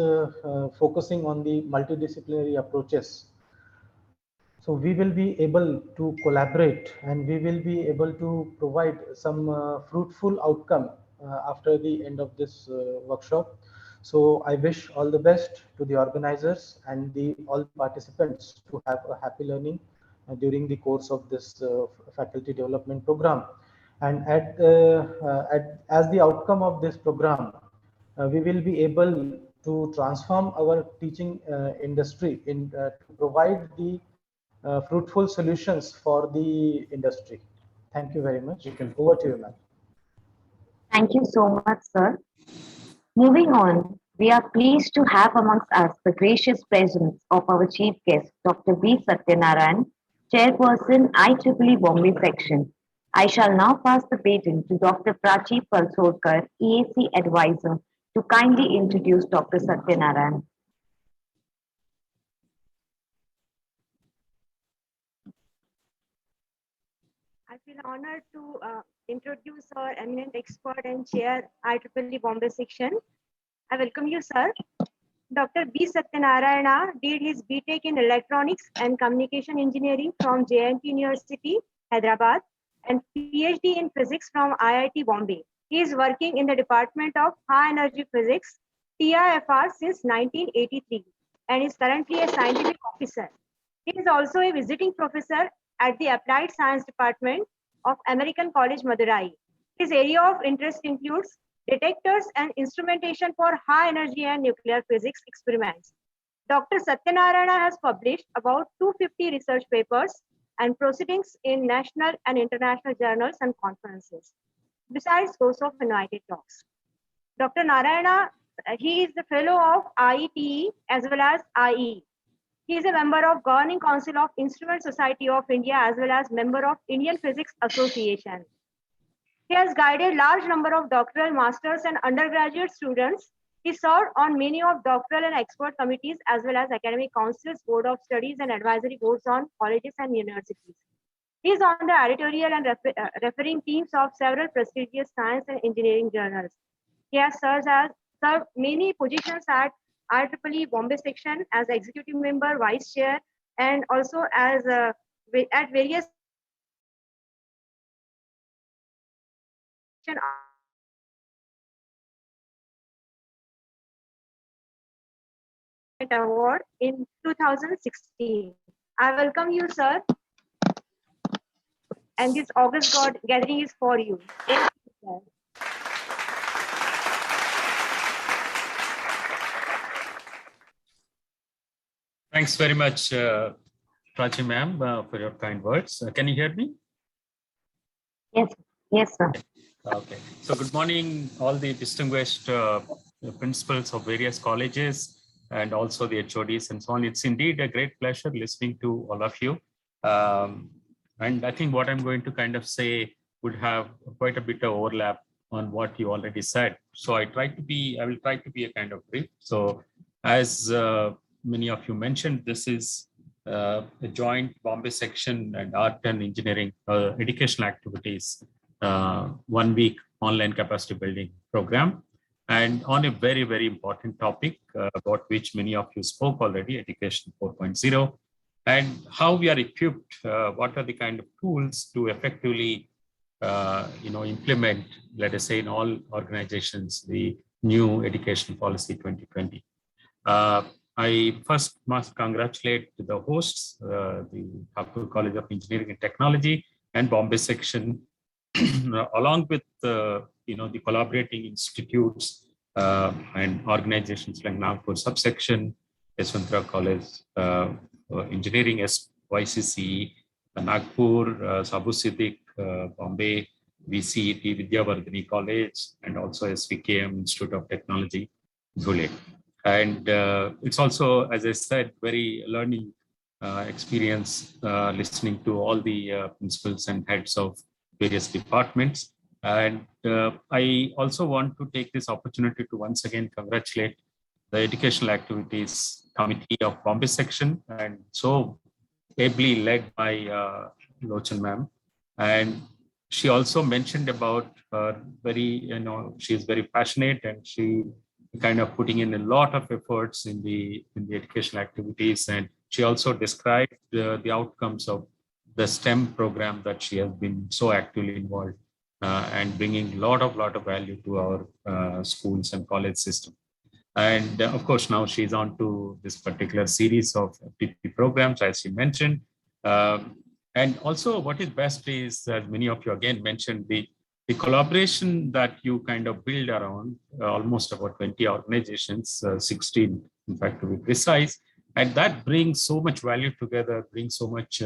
focusing on the multidisciplinary approaches, so we will be able to collaborate and we will be able to provide some fruitful outcome after the end of this workshop. So I wish all the best to the organizers and all the participants to have a happy learning during the course of this faculty development program. And as the outcome of this program, we will be able to transform our teaching industry to provide the fruitful solutions for the industry. Thank you very much. Over to you, ma'am. Thank you so much, sir. Moving on, we are pleased to have amongst us the gracious presence of our chief guest, Dr. B. Satyanarayan, Chairperson IEEE Bombay Section. I shall now pass the baton to Dr. Prachi Palsorkar, EAC Advisor, to kindly introduce Dr. Satyanarayan. I feel honored to introduce our eminent expert and chair IEEE Bombay Section. I welcome you, sir. Dr. B. Satyanarayana did his BTech in Electronics and Communication Engineering from JNT University, Hyderabad, and PhD in Physics from IIT Bombay. He is working in the Department of High Energy Physics, TIFR, since 1983 and is currently a scientific officer. He is also a visiting professor at the Applied Science Department of American College, Madurai. His area of interest includes detectors and instrumentation for high energy and nuclear physics experiments. Dr. Satyanarayana has published about 250 research papers and proceedings in national and international journals and conferences, besides those of invited talks. Dr. Narayana, he is the fellow of IETE as well as IE. He is a member of Governing Council of Instrument Society of India as well as member of Indian Physics Association. He has guided large number of doctoral, masters and undergraduate students. He served on many of doctoral and expert committees as well as academic councils, board of studies and advisory boards on colleges and universities. He is on the editorial and referring teams of several prestigious science and engineering journals. He has served many positions at IEEE Bombay Section as executive member, vice chair, and also as at various award in 2016. I welcome you, sir. And this August gathering is for you. Thank you, sir. Thanks very much, Prachi ma'am, for your kind words. Can you hear me? Yes, sir. Okay. So good morning, all the distinguished principals of various colleges and also the HODs and so on. It's indeed a great pleasure listening to all of you. And I think what I'm going to kind of say would have quite a bit of overlap on what you already said. So I will try to be a kind of brief. So as many of you mentioned, this is a joint Bombay Section and Art and Engineering educational activities 1 week online capacity building program, and on a very, very important topic about which many of you spoke already, Education 4.0, and how we are equipped, what are the kind of tools to effectively implement, let us say, in all organizations, the new education policy 2020. I first must congratulate the hosts, the Thakur College of Engineering and Technology and Bombay section, along with the collaborating institutes and organizations like Nagpur subsection, Yeshwantrao College Engineering YCC, Nagpur, Sabu Siddiq, Bombay, VCET, Vidyavardhini College, and also SVKM Institute of Technology, Dhule. And it's also, as I said, very learning experience listening to all the principals and heads of various departments. And I also want to take this opportunity to once again congratulate the Educational Activities Committee of Bombay section, and so ably led by Lochan ma'am. And she also mentioned about her very, she is very passionate and she kind of putting in a lot of efforts in the educational activities. And she also described the outcomes of the STEM program that she has been so actively involved and bringing a lot of value to our schools and college system. And of course, now she's on to this particular series of FTP programs, as she mentioned. And also what is best is, as many of you again mentioned, the collaboration that you kind of build around almost about 20 organizations, 16, in fact, to be precise. And that brings so much value together, brings so much,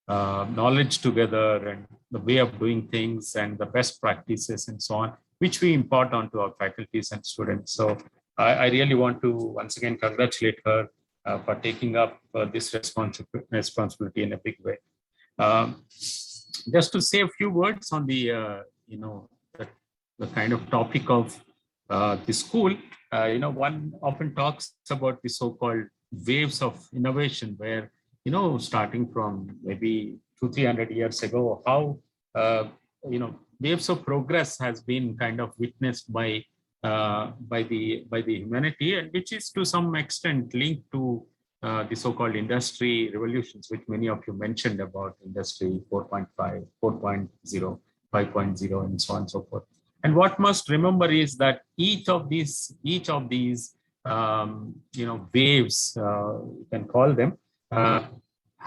knowledge together, and the way of doing things and the best practices and so on, which we impart onto our faculties and students. So I really want to once again congratulate her for taking up this responsibility in a big way. Just to say a few words on the, the kind of topic of the school, one often talks about the so-called waves of innovation, where, starting from maybe 200-300 years ago, how, waves of progress has been kind of witnessed by the humanity, and which is to some extent linked to the so-called industry revolutions, which many of you mentioned about industry 4.5, 4.0, 5.0, and so on and so forth. And what must remember is that each of these waves, you can call them,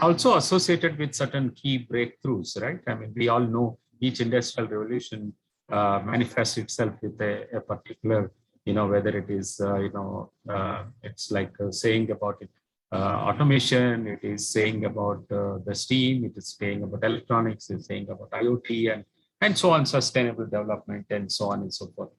also associated with certain key breakthroughs, right? I mean, we all know each industrial revolution manifests itself with a particular, whether it is, it's like saying about it, automation, it is saying about the steam, it is saying about electronics, it's saying about IoT, and so on, sustainable development, and so on and so forth.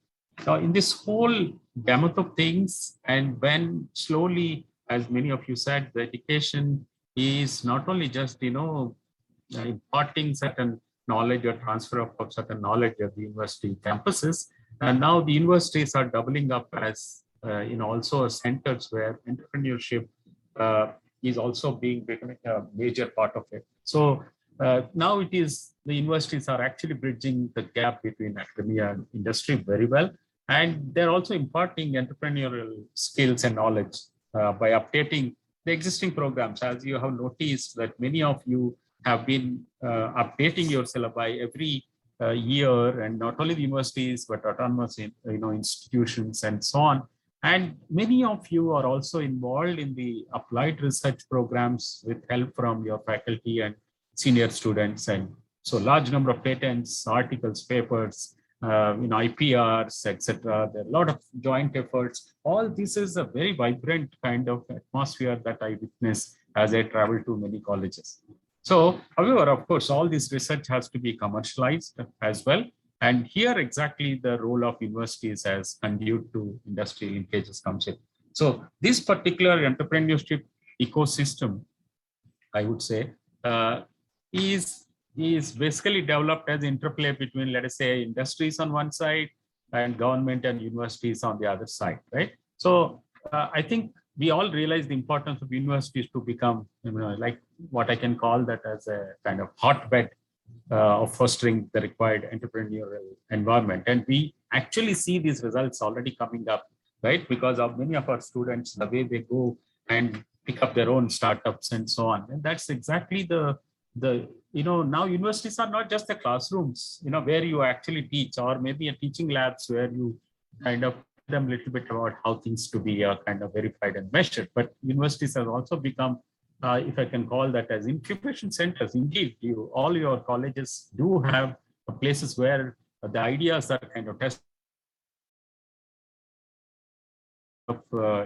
Now, in this whole gamut of things, and when slowly, as many of you said, the education is not only just, imparting certain knowledge or transfer of certain knowledge at the university campuses, and now the universities are doubling up as, also centers where entrepreneurship is also becoming a major part of it. So now it is the universities are actually bridging the gap between academia and industry very well, and they're also imparting entrepreneurial skills and knowledge by updating the existing programs. As you have noticed that many of you have been updating your syllabi every year, and not only the universities but autonomous institutions and so on. And many of you are also involved in the applied research programs with help from your faculty and senior students. And so large number of patents, articles, papers, IPRs, etc. There are a lot of joint efforts. All this is a very vibrant kind of atmosphere that I witness as I travel to many colleges. So, however, of course, all this research has to be commercialized as well. And here exactly the role of universities as conduit to industry linkages comes in. So this particular entrepreneurship ecosystem, I would say, is basically developed as interplay between, let us say, industries on one side and government and universities on the other side, right? So I think we all realize the importance of universities to become, like what I can call that as a kind of hotbed of fostering the required entrepreneurial environment. And we actually see these results already coming up, right? Because of many of our students, the way they go and pick up their own startups and so on. And that's exactly the now universities are not just the classrooms, where you actually teach, or maybe a teaching labs where you kind of them a little bit about how things to be kind of verified and measured. But universities have also become, if I can call that as incubation centers. Indeed, all your colleges do have places where the ideas are kind of tested.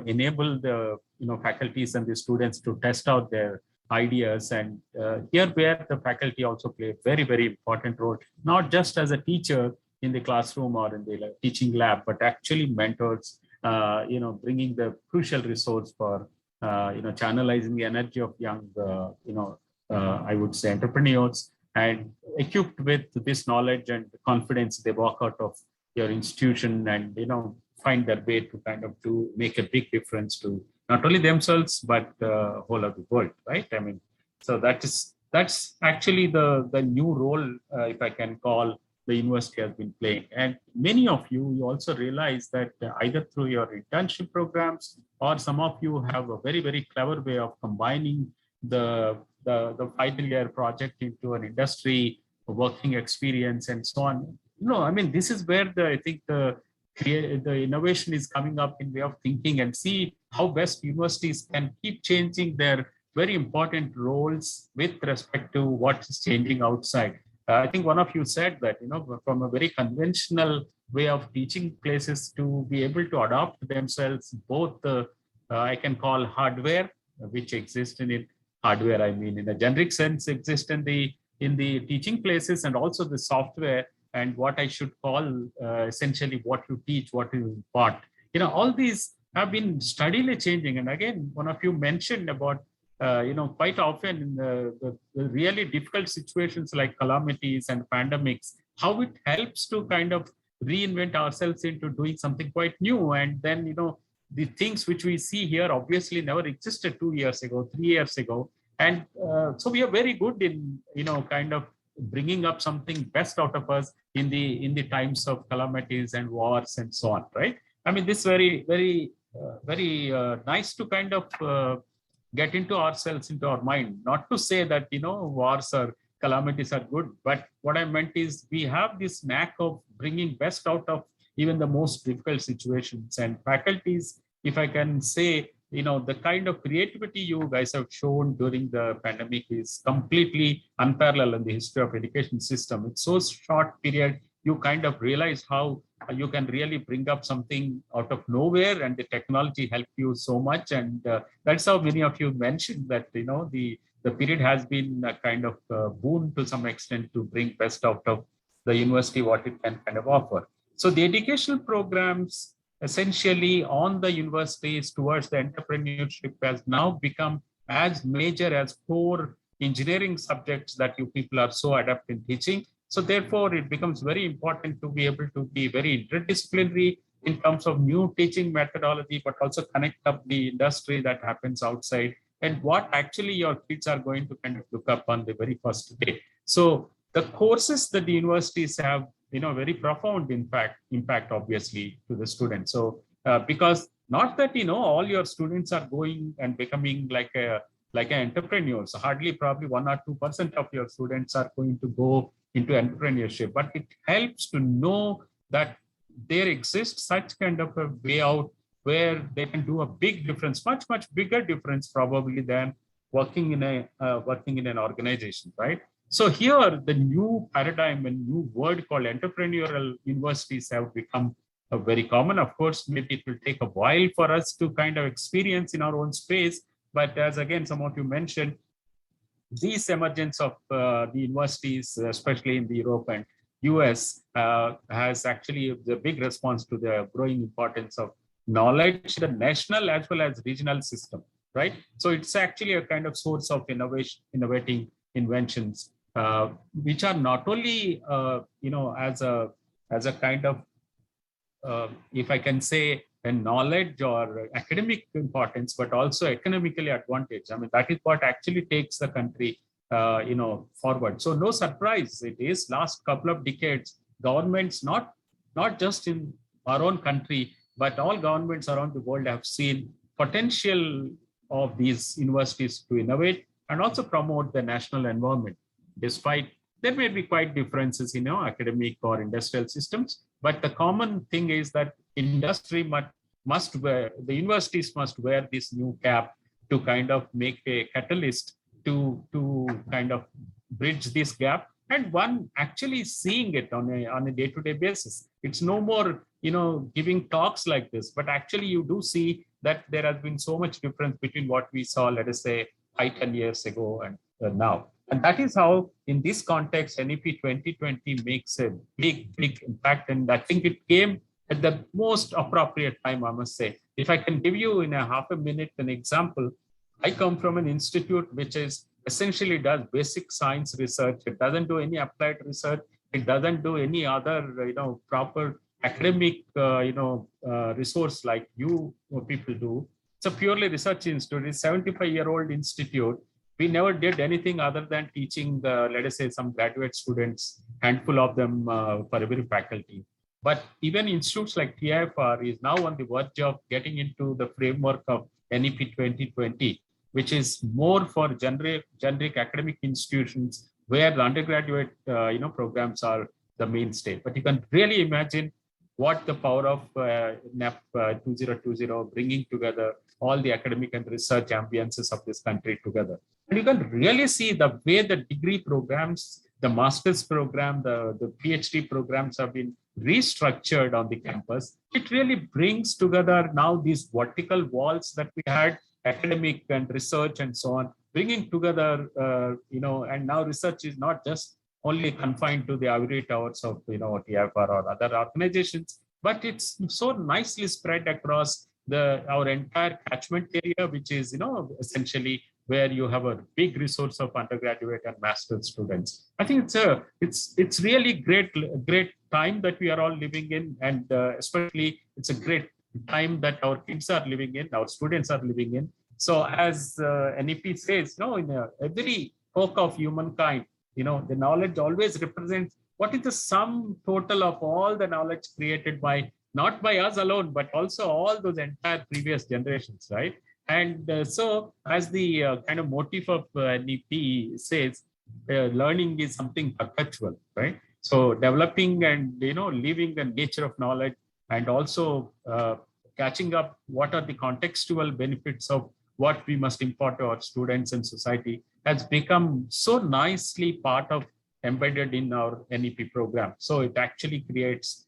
Enable the faculties and the students to test out their ideas, and here where the faculty also play a very, very important role, not just as a teacher in the classroom or in the teaching lab, but actually mentors, bringing the crucial resource for channelizing the energy of young I would say entrepreneurs, and equipped with this knowledge and confidence, they walk out of your institution and find their way to kind of to make a big difference to not only themselves but the whole of the world, right? I mean, so that's actually the new role, if I can call, the university has been playing. And many of you also realize that either through your internship programs or some of you have a very, very clever way of combining the final year project into an industry working experience and so on. I mean, this is where I think the innovation is coming up in way of thinking, and see how best universities can keep changing their very important roles with respect to what is changing outside. I think one of you said that, from a very conventional way of teaching places to be able to adopt themselves, both I can call hardware, which exists in hardware, I mean, in a generic sense, exist in the teaching places, and also the software, and what I should call essentially what you teach, what you impart. All these have been steadily changing. And again, one of you mentioned about, quite often in the really difficult situations like calamities and pandemics, how it helps to kind of reinvent ourselves into doing something quite new. And then, the things which we see here obviously never existed 2 years ago, 3 years ago. And so we are very good in, kind of bringing up something best out of us in the times of calamities and wars and so on, right? I mean, this very, very, very nice to kind of get into ourselves, into our mind. Not to say that, wars or calamities are good, but what I meant is we have this knack of bringing best out of even the most difficult situations. And faculties, if I can say, the kind of creativity you guys have shown during the pandemic is completely unparalleled in the history of education system. It's so short period, you kind of realize how you can really bring up something out of nowhere, and the technology helped you so much. And that's how many of you mentioned that, the period has been a kind of boon to some extent to bring best out of the university, what it can kind of offer. So the educational programs essentially on the universities towards the entrepreneurship has now become as major as core engineering subjects that you people are so adept in teaching. So therefore, it becomes very important to be able to be very interdisciplinary in terms of new teaching methodology, but also connect up the industry that happens outside and what actually your kids are going to kind of look up on the very first day. So the courses that the universities have, very profound impact obviously to the students. So because not that, all your students are going and becoming like an entrepreneur. So hardly probably 1 or 2% of your students are going to go into entrepreneurship, but it helps to know that there exists such kind of a way out where they can do a big difference, much, much bigger difference probably than working in an organization, right? So here, the new paradigm and new word called entrepreneurial universities have become very common. Of course, maybe it will take a while for us to kind of experience in our own space. But as again, some of you mentioned, this emergence of the universities, especially in the Europe and US, has actually the big response to the growing importance of knowledge, the national as well as regional system, right? So it's actually a kind of source of innovating inventions, which are not only, as a kind of, if I can say, a knowledge or academic importance, but also economically advantage. I mean, that is what actually takes the country, forward. So no surprise, it is last couple of decades, governments, not just in our own country, but all governments around the world have seen potential of these universities to innovate and also promote the national environment. Despite there may be quite differences in academic or industrial systems, But the common thing is that industry must wear, the universities must wear this new cap to kind of make a catalyst to kind of bridge this gap, and one actually seeing it on a day-to-day basis. It's no more, giving talks like this, but actually you do see that there has been so much difference between what we saw, let us say, 5-10 years ago and now. And that is how, in this context, NEP 2020 makes a big impact. And I think it came at the most appropriate time, I must say. If I can give you in a half a minute an example, I come from an institute which is essentially does basic science research. It doesn't do any applied research. It doesn't do any other, proper academic, resource like you people do. It's a purely research institute. It's a 75-year-old institute. We never did anything other than teaching, let us say, some graduate students, handful of them for every faculty. But even institutes like TIFR is now on the verge of getting into the framework of NEP 2020, which is more for generic academic institutions where the undergraduate programs are the mainstay. But you can really imagine what the power of NEP 2020 bringing together all the academic and research ambiences of this country together. And you can really see the way the degree programs, the master's program, the PhD programs have been restructured on the campus. It really brings together now these vertical walls that we had, academic and research and so on, bringing together, and now research is not just only confined to the ivory towers of, TIFR or other organizations, but it's so nicely spread across our entire catchment area, which is, essentially where you have a big resource of undergraduate and master's students. I think it's really great time that we are all living in, and especially it's a great time that our kids are living in, our students are living in. So as NEP says, in every poke of humankind, the knowledge always represents what is the sum total of all the knowledge created by, not by us alone, but also all those entire previous generations, right? And so as the kind of motif of NEP says, learning is something perpetual, right? So developing and, living the nature of knowledge, and also catching up what are the contextual benefits of what we must impart to our students and society has become so nicely part of embedded in our NEP program. So it actually creates,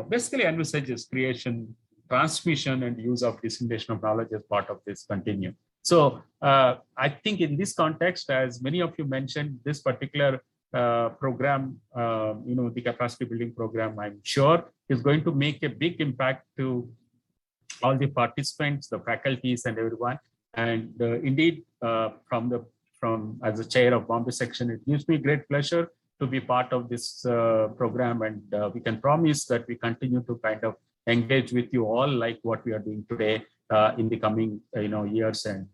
basically envisages creation, transmission and use of dissemination of knowledge as part of this continuum. So I think in this context, as many of you mentioned, this particular program, the capacity building program, I'm sure is going to make a big impact to all the participants, the faculties and everyone. And indeed, from as a chair of Bombay section, it gives me great pleasure to be part of this program. And we can promise that we continue to kind of engage with you all like what we are doing today in the coming years. And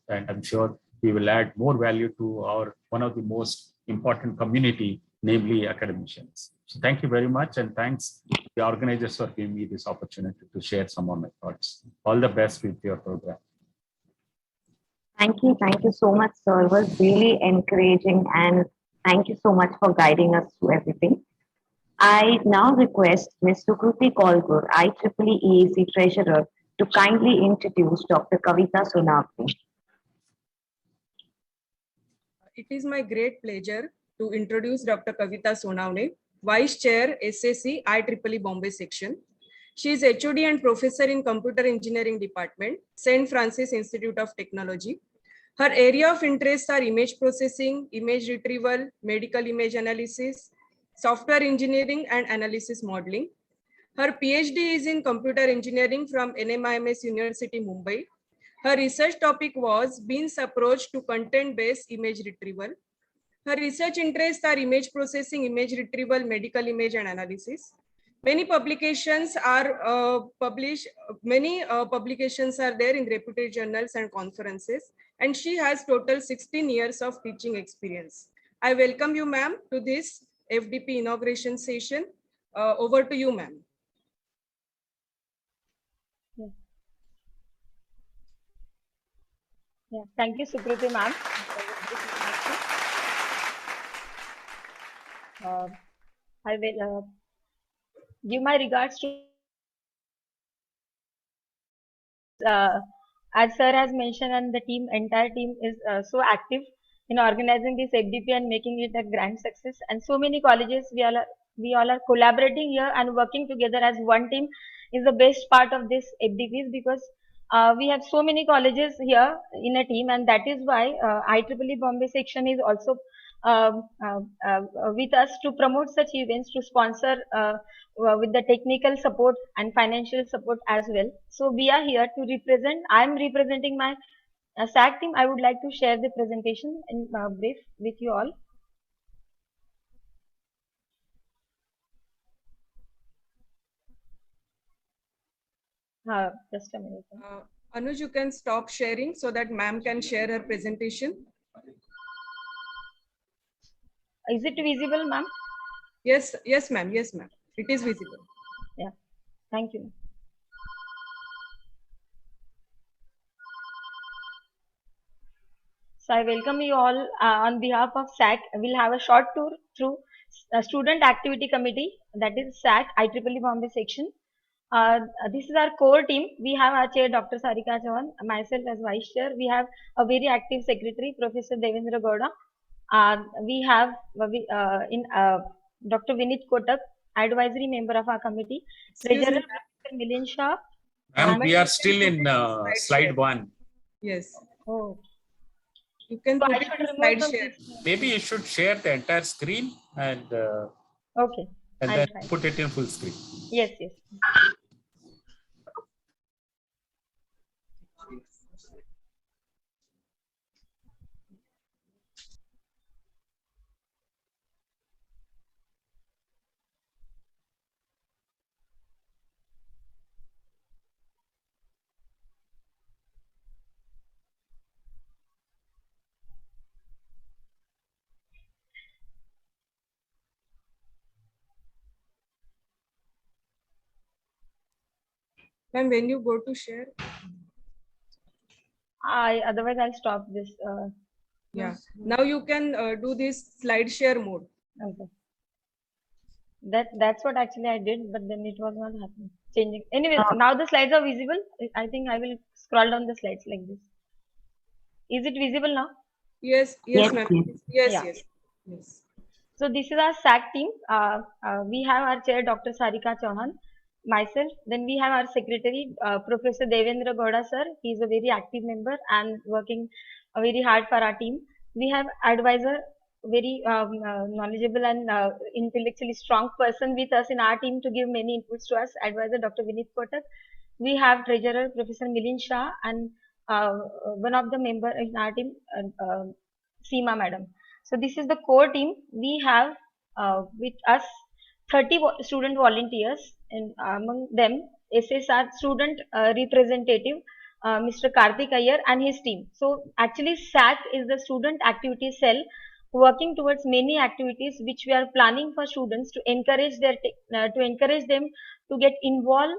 I'm sure we will add more value to our one of the most important community, namely academicians. So thank you very much. And thanks to the organizers for giving me this opportunity to share some of my thoughts. All the best with your program. Thank you so much, sir. It was really encouraging, and thank you so much for guiding us through everything. I now request Ms. Sukruti Kolgur, IEEE EAC Treasurer, to kindly introduce Dr. Kavita Sonavne. It is my great pleasure to introduce Dr. Kavita Sonavne, Vice Chair, SSC, IEEE Bombay Section. She is HOD and Professor in Computer Engineering Department, St. Francis Institute of Technology. Her area of interest are image processing, image retrieval, medical image analysis, software engineering, and analysis modeling. Her PhD is in computer engineering from NMIMS University, Mumbai. Her research topic was Bean's approach to content-based image retrieval. Her research interests are image processing, image retrieval, medical image, and analysis. Many publications are published. Many publications are there in reputed journals and conferences, and she has total 16 years of teaching experience. I welcome you, ma'am, to this FDP inauguration session. Over to you, ma'am. Yeah, thank you, Sukruti, ma'am. I will. give my regards to as sir has mentioned, and the entire team is so active in organizing this FDP and making it a grand success. And so many colleges, we all are collaborating here and working together as one team is the best part of this FDPs, because we have so many colleges here in a team, and that is why IEEE Bombay section is also with us to promote such events, to sponsor with the technical support and financial support as well. So we are here to represent. I am representing my SAC team. I would like to share the presentation in brief with you all. Just a minute. Anuj, you can stop sharing so that ma'am can share her presentation. Is it visible, ma'am? Yes, yes, ma'am. Yes, ma'am. It is visible. Yeah. Thank you. So I welcome you all on behalf of SAC. We'll have a short tour through Student Activity Committee, that is SAC, IEEE Bombay section. This is our core team. We have our chair, Dr. Sarika Chauhan, myself as vice chair. We have a very active secretary, Professor Devendra Gowda. We have Dr. Vinit Kotak, advisory member of our committee. Treasurer, Dr. Milind Shah. Ma'am, we are still in slide 1. Yes. Oh. You can So put I it should in remove slide from share. this. Maybe you should share the entire screen and Okay. I'll then try. put it in full screen. Yes, yes. Ma'am, when you go to share, Otherwise I'll stop this. yeah. Now you can do this slide share mode. Okay. That's what actually I did, but then it was not happening. Changing. Anyways, now the slides are visible. I think I will scroll down the slides like this. Is it visible now? Yes, yes, ma'am. Yes, Yeah. yes, yes. So this is our SAC team. We have our chair, Dr. Sarika Chauhan, myself. Then we have our secretary, Professor Devendra Gowda sir. He is a very active member and working very hard for our team. We have advisor, very knowledgeable and intellectually strong person with us in our team to give many inputs to us. Advisor Dr. Vinit Kotak. We have treasurer Professor Milind Shah and one of the member in our team, Seema madam. So this is the core team. We have with us 30 student volunteers, and among them SSR student representative Mr. Karthik Iyer and his team. So actually SAC is the student activity cell working towards many activities which we are planning for students to encourage them to get involved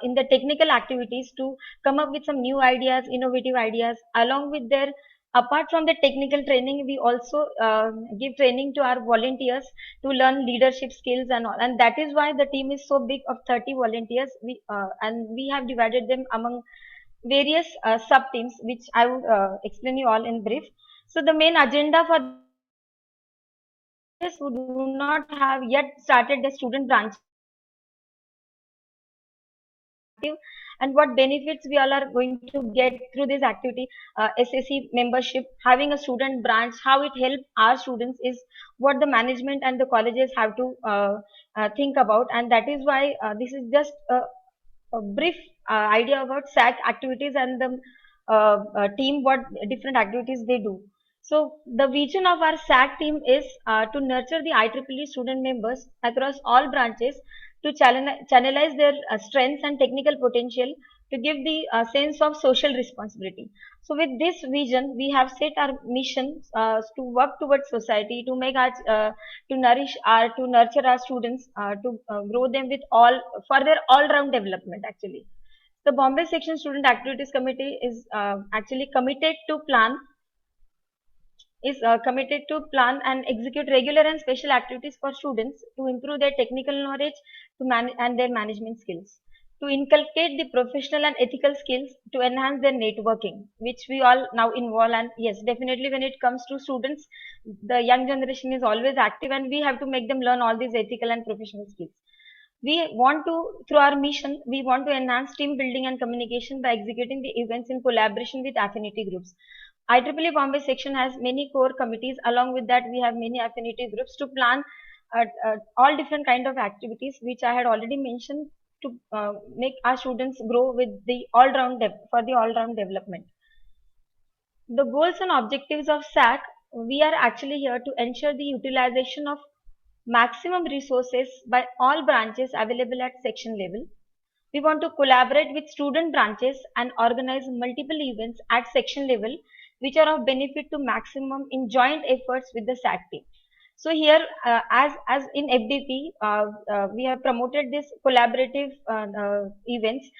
in the technical activities, to come up with some new ideas, innovative ideas. Along with their, apart from the technical training, we also give training to our volunteers to learn leadership skills and all. And that is why the team is so big of 30 volunteers. And we have divided them among various sub teams, which I would explain you all in brief. So the main agenda for this, who do not have yet started the student branch, and what benefits we all are going to get through this activity. SSC membership, having a student branch, how it helps our students is what the management and the colleges have to think about. And that is why this is just a brief idea about SAC activities and the team, what different activities they do. So the vision of our SAC team is to nurture the IEEE student members across all branches, to channelize their strengths and technical potential, to give the sense of social responsibility. So with this vision, we have set our mission to work towards society, to make our, to nurture our students, to grow them with all, for their all-round development actually. The Bombay Section Student Activities Committee is actually committed to plan is committed to plan and execute regular and special activities for students to improve their technical knowledge and their management skills, to inculcate the professional and ethical skills, to enhance their networking, which we all now involve. And yes, definitely when it comes to students, the young generation is always active and we have to make them learn all these ethical and professional skills. We want to, through our mission, we want to enhance team building and communication by executing the events in collaboration with affinity groups. IEEE Bombay section has many core committees. Along with that, we have many affinity groups to plan all different kind of activities, which I had already mentioned, to make our students grow with the all-round for the all-round development. The goals and objectives of SAC, we are actually here to ensure the utilization of maximum resources by all branches available at section level. We want to collaborate with student branches and organize multiple events at section level, which are of benefit to maximum in joint efforts with the SAC team. So here, as in FDP, we have promoted this collaborative events,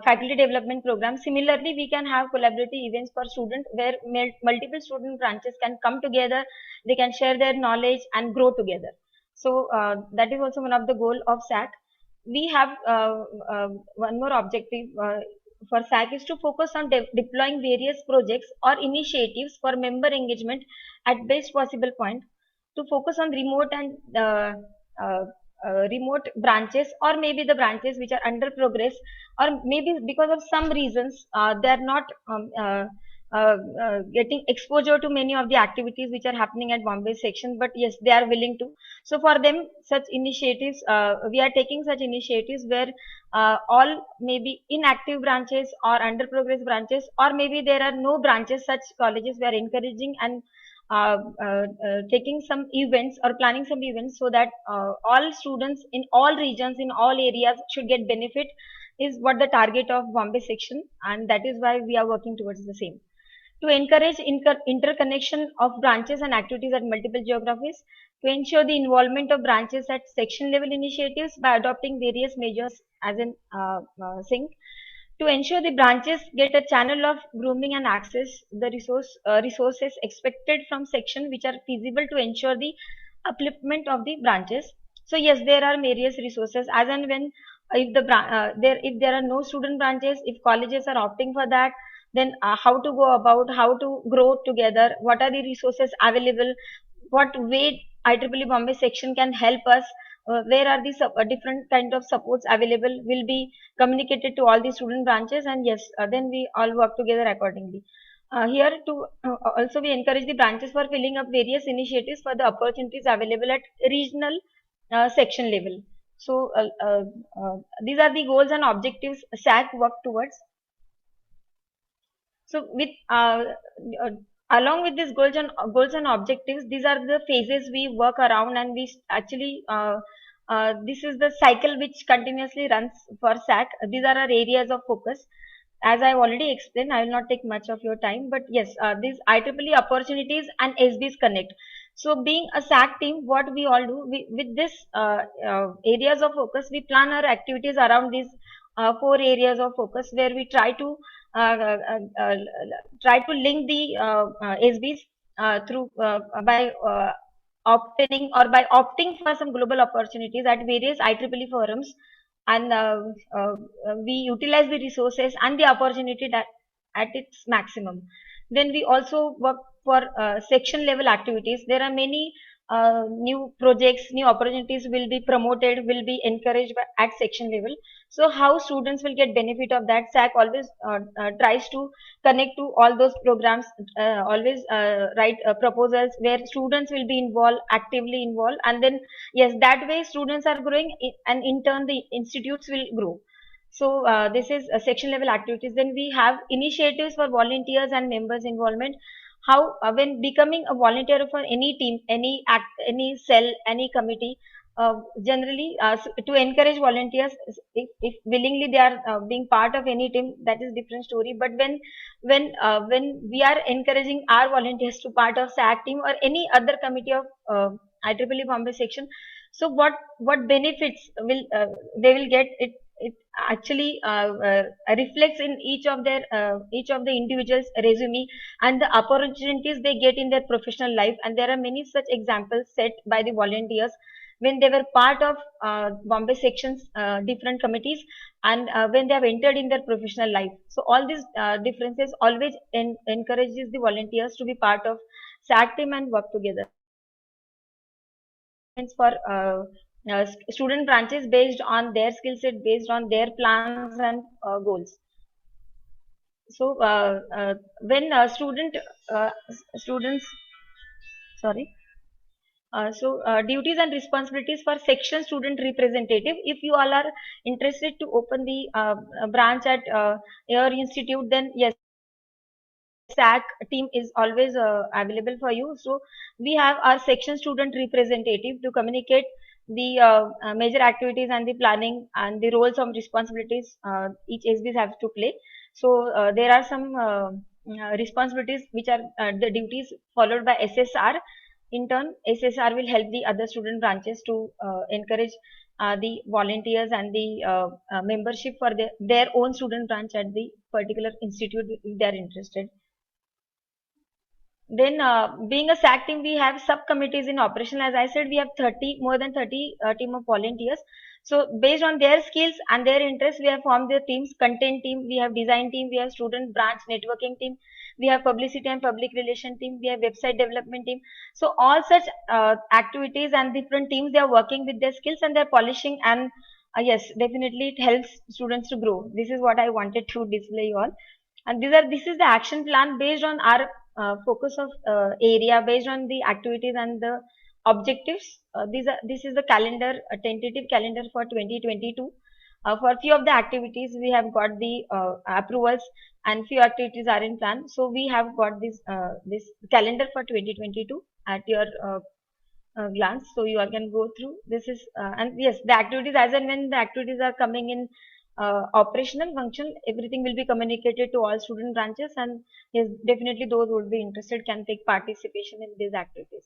faculty development program. Similarly, we can have collaborative events for students where multiple student branches can come together, they can share their knowledge and grow together. So that is also one of the goal of SAC. We have one more objective for SAC is to focus on deploying various projects or initiatives for member engagement at best possible point, to focus on remote and remote branches, or maybe the branches which are under progress, or maybe because of some reasons they are not getting exposure to many of the activities which are happening at Bombay section, but yes, they are willing to. So for them, such initiatives, we are taking such initiatives where all maybe inactive branches or under progress branches, or maybe there are no branches, such colleges we are encouraging and taking some events or planning some events, so that all students in all regions, in all areas should get benefit, is what the target of Bombay section, and that is why we are working towards the same. To encourage interconnection of branches and activities at multiple geographies, to ensure the involvement of branches at section level initiatives by adopting various measures as in sync, to ensure the branches get a channel of grooming and access the resources expected from section, which are feasible to ensure the upliftment of the branches. So yes, there are various resources as and when, if if there are no student branches, if colleges are opting for that, then how to go about, how to grow together, what are the resources available, what way IEEE Bombay section can help us, where are the different kind of supports available, will be communicated to all the student branches, and yes, then we all work together accordingly. Here to also we encourage the branches for filling up various initiatives for the opportunities available at regional section level. So these are the goals and objectives SAC work towards. So with along with these goals and objectives, these are the phases we work around, and we actually this is the cycle which continuously runs for SAC. These are our areas of focus. As I've already explained, I will not take much of your time, but yes, these IEEE opportunities and SBs connect. So being a SAC team, what we all do, with this areas of focus, we plan our activities around these 4 areas of focus, where we try to link the SBs through by obtaining or by opting for some global opportunities at various IEEE forums, and we utilize the resources and the opportunity at its maximum. Then we also work for section level activities. There are many new projects, new opportunities will be promoted, will be encouraged at section level. So how students will get benefit of that, SAC always tries to connect to all those programs, always write proposals where students will be involved, actively involved, and then yes, that way students are growing, and in turn the institutes will grow. So this is section level activities. Then we have initiatives for volunteers and members involvement. How when becoming a volunteer for any team, any act, any cell, any committee, generally to encourage volunteers, if willingly they are being part of any team, that is different story. But when we are encouraging our volunteers to part of SAC team or any other committee of IEEE Bombay section, so what benefits will they will get it it actually reflects in each of the individuals resume and the opportunities they get in their professional life. And there are many such examples set by the volunteers when they were part of Bombay sections different committees, and when they have entered in their professional life. So all these differences always encourages the volunteers to be part of SAC team and work together for student branches based on their skill set, based on their plans and goals. So when students, sorry. Duties and responsibilities for section student representative. If you all are interested to open the branch at your institute, then yes, SAC team is always available for you. So we have our section student representative to communicate the major activities and the planning and the roles and responsibilities each SBs have to play. So there are some responsibilities which are the duties followed by SSR. In turn, SSR will help the other student branches to encourage the volunteers and the membership for their own student branch at the particular institute if they are interested. Then being a SAC team, we have subcommittees in operation. As I said, we have more than 30 team of volunteers. So based on their skills and their interests, we have formed the teams: content team, we have design team, we have student branch networking team, we have publicity and public relation team, we have website development team. So all such activities and different teams, they are working with their skills and they're polishing, and yes, definitely it helps students to grow. This is what I wanted to display you all. And this is the action plan based on our focus of area, based on the activities and the objectives. This is the calendar, a tentative calendar for 2022. For few of the activities, we have got the approvals, and few activities are in plan. So we have got this calendar for 2022 at your glance, so you all can go through. This is and yes, the activities, as and when the activities are coming in operational function, everything will be communicated to all student branches, and yes, definitely those who would be interested can take participation in these activities.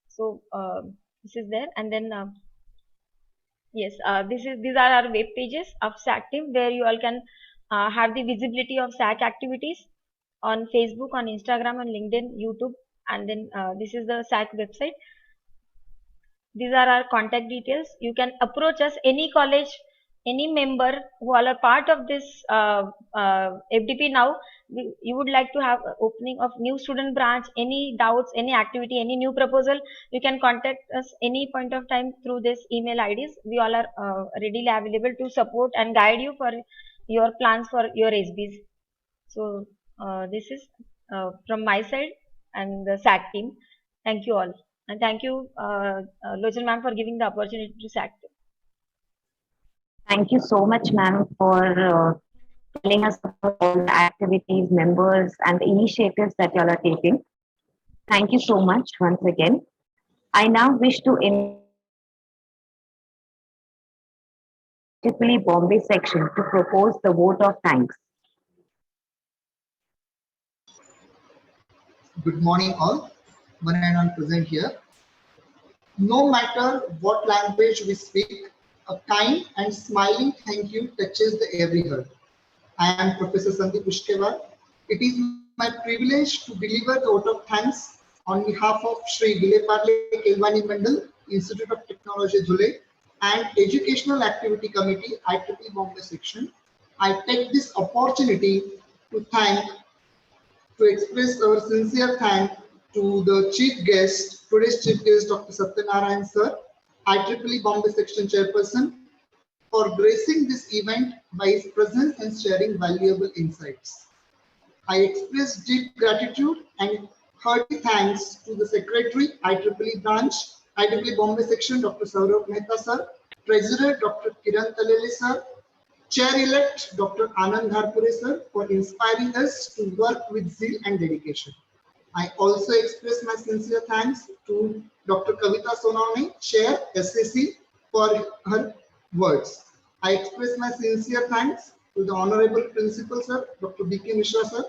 So this is there, and then yes, these are our web pages of SAC team, where you all can have the visibility of SAC activities on Facebook, on Instagram, on LinkedIn, YouTube, and then this is the SAC website. These are our contact details. You can approach us, any college, any member who are part of this FDP now. You would like to have opening of new student branch, any doubts, any activity, any new proposal, you can contact us any point of time through this email IDs. We all are readily available to support and guide you for your plans for your SBs. So this is from my side and the SAC team. Thank you all. And thank you, Lojan ma'am, for giving the opportunity to SAC. Thank you so much, ma'am, for telling us about all the activities, members, and the initiatives that you all are taking. Thank you so much once again. I now wish to invite Bombay section to propose the vote of thanks. Good morning all, one and all present here. No matter what language we speak, a kind and smiling thank you touches the every heart. I am Professor Sandeep Ushkewal. It is my privilege to deliver the vote of thanks on behalf of Shri Vileparle Kelvani Mandal, Institute of Technology Dhule, and Educational Activity Committee, IEEE Bombay section. I take this opportunity to express our sincere thanks to the chief guest, today's chief guest, Dr. Satyanarayan sir, IEEE Bombay section chairperson, for gracing this event by his presence and sharing valuable insights. I express deep gratitude and hearty thanks to the secretary, IEEE branch, IEEE Bombay section, Dr. Saurabh Mehta sir, treasurer, Dr. Kiran Talele sir, Chair-elect Dr. Anand Dharpure sir, for inspiring us to work with zeal and dedication. I also express my sincere thanks to Dr. Kavita Sonawne, Chair, SAC, for her words. I express my sincere thanks to the Honorable Principal sir, Dr. B.K. Mishra sir,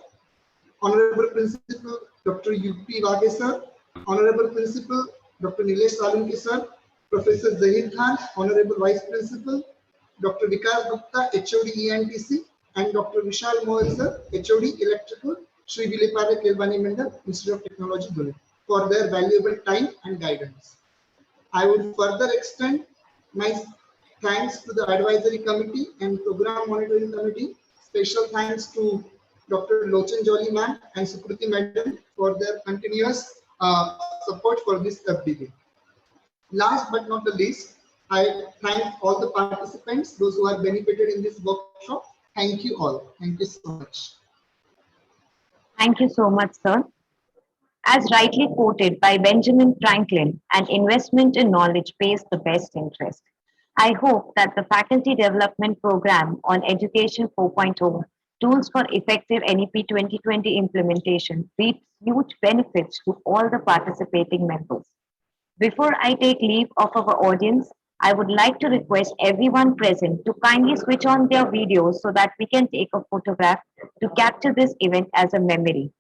Honorable Principal Dr. U.P. Wage sir, Honorable Principal Dr. Nilesh Salunki sir, Professor Zahid Khan, Honorable Vice Principal, Dr. Vikas Gupta, HOD ENTC, and Dr. Vishal Mohan sir, HOD Electrical, Sri Vilepada Kelvani Mandal, Institute of Technology, Dhule, for their valuable time and guidance. I would further extend my thanks to the advisory committee and program monitoring committee. Special thanks to Dr. Lochan Jolly ma'am and Sukriti madam for their continuous support for this FDP. Last but not the least, I thank all the participants, those who have benefited in this workshop. Thank you all. Thank you so much. Thank you so much, sir. As rightly quoted by Benjamin Franklin, an investment in knowledge pays the best interest. I hope that the Faculty Development Program on Education 4.0, Tools for Effective NEP 2020 Implementation, reaps huge benefits to all the participating members. Before I take leave of our audience, I would like to request everyone present to kindly switch on their videos so that we can take a photograph to capture this event as a memory.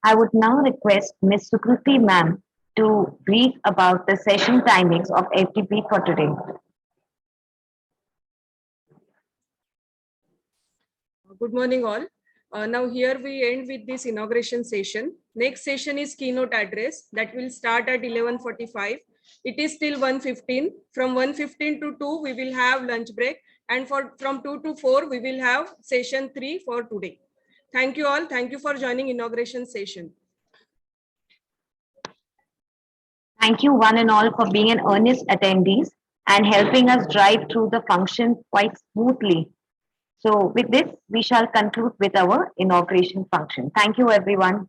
I would now request Ms. Sukriti ma'am to brief about the session timings of FDP for today. Good morning all. Now here we end with this inauguration session. Next session is keynote address that will start at 11:45. It is till 1:15. From 1:15 to 2 we will have lunch break, and from 2 to 4 we will have session 3 for today. Thank you all. Thank you for joining inauguration session. Thank you one and all for being an earnest attendees and helping us drive through the function quite smoothly. So with this, we shall conclude with our inauguration function. Thank you, everyone.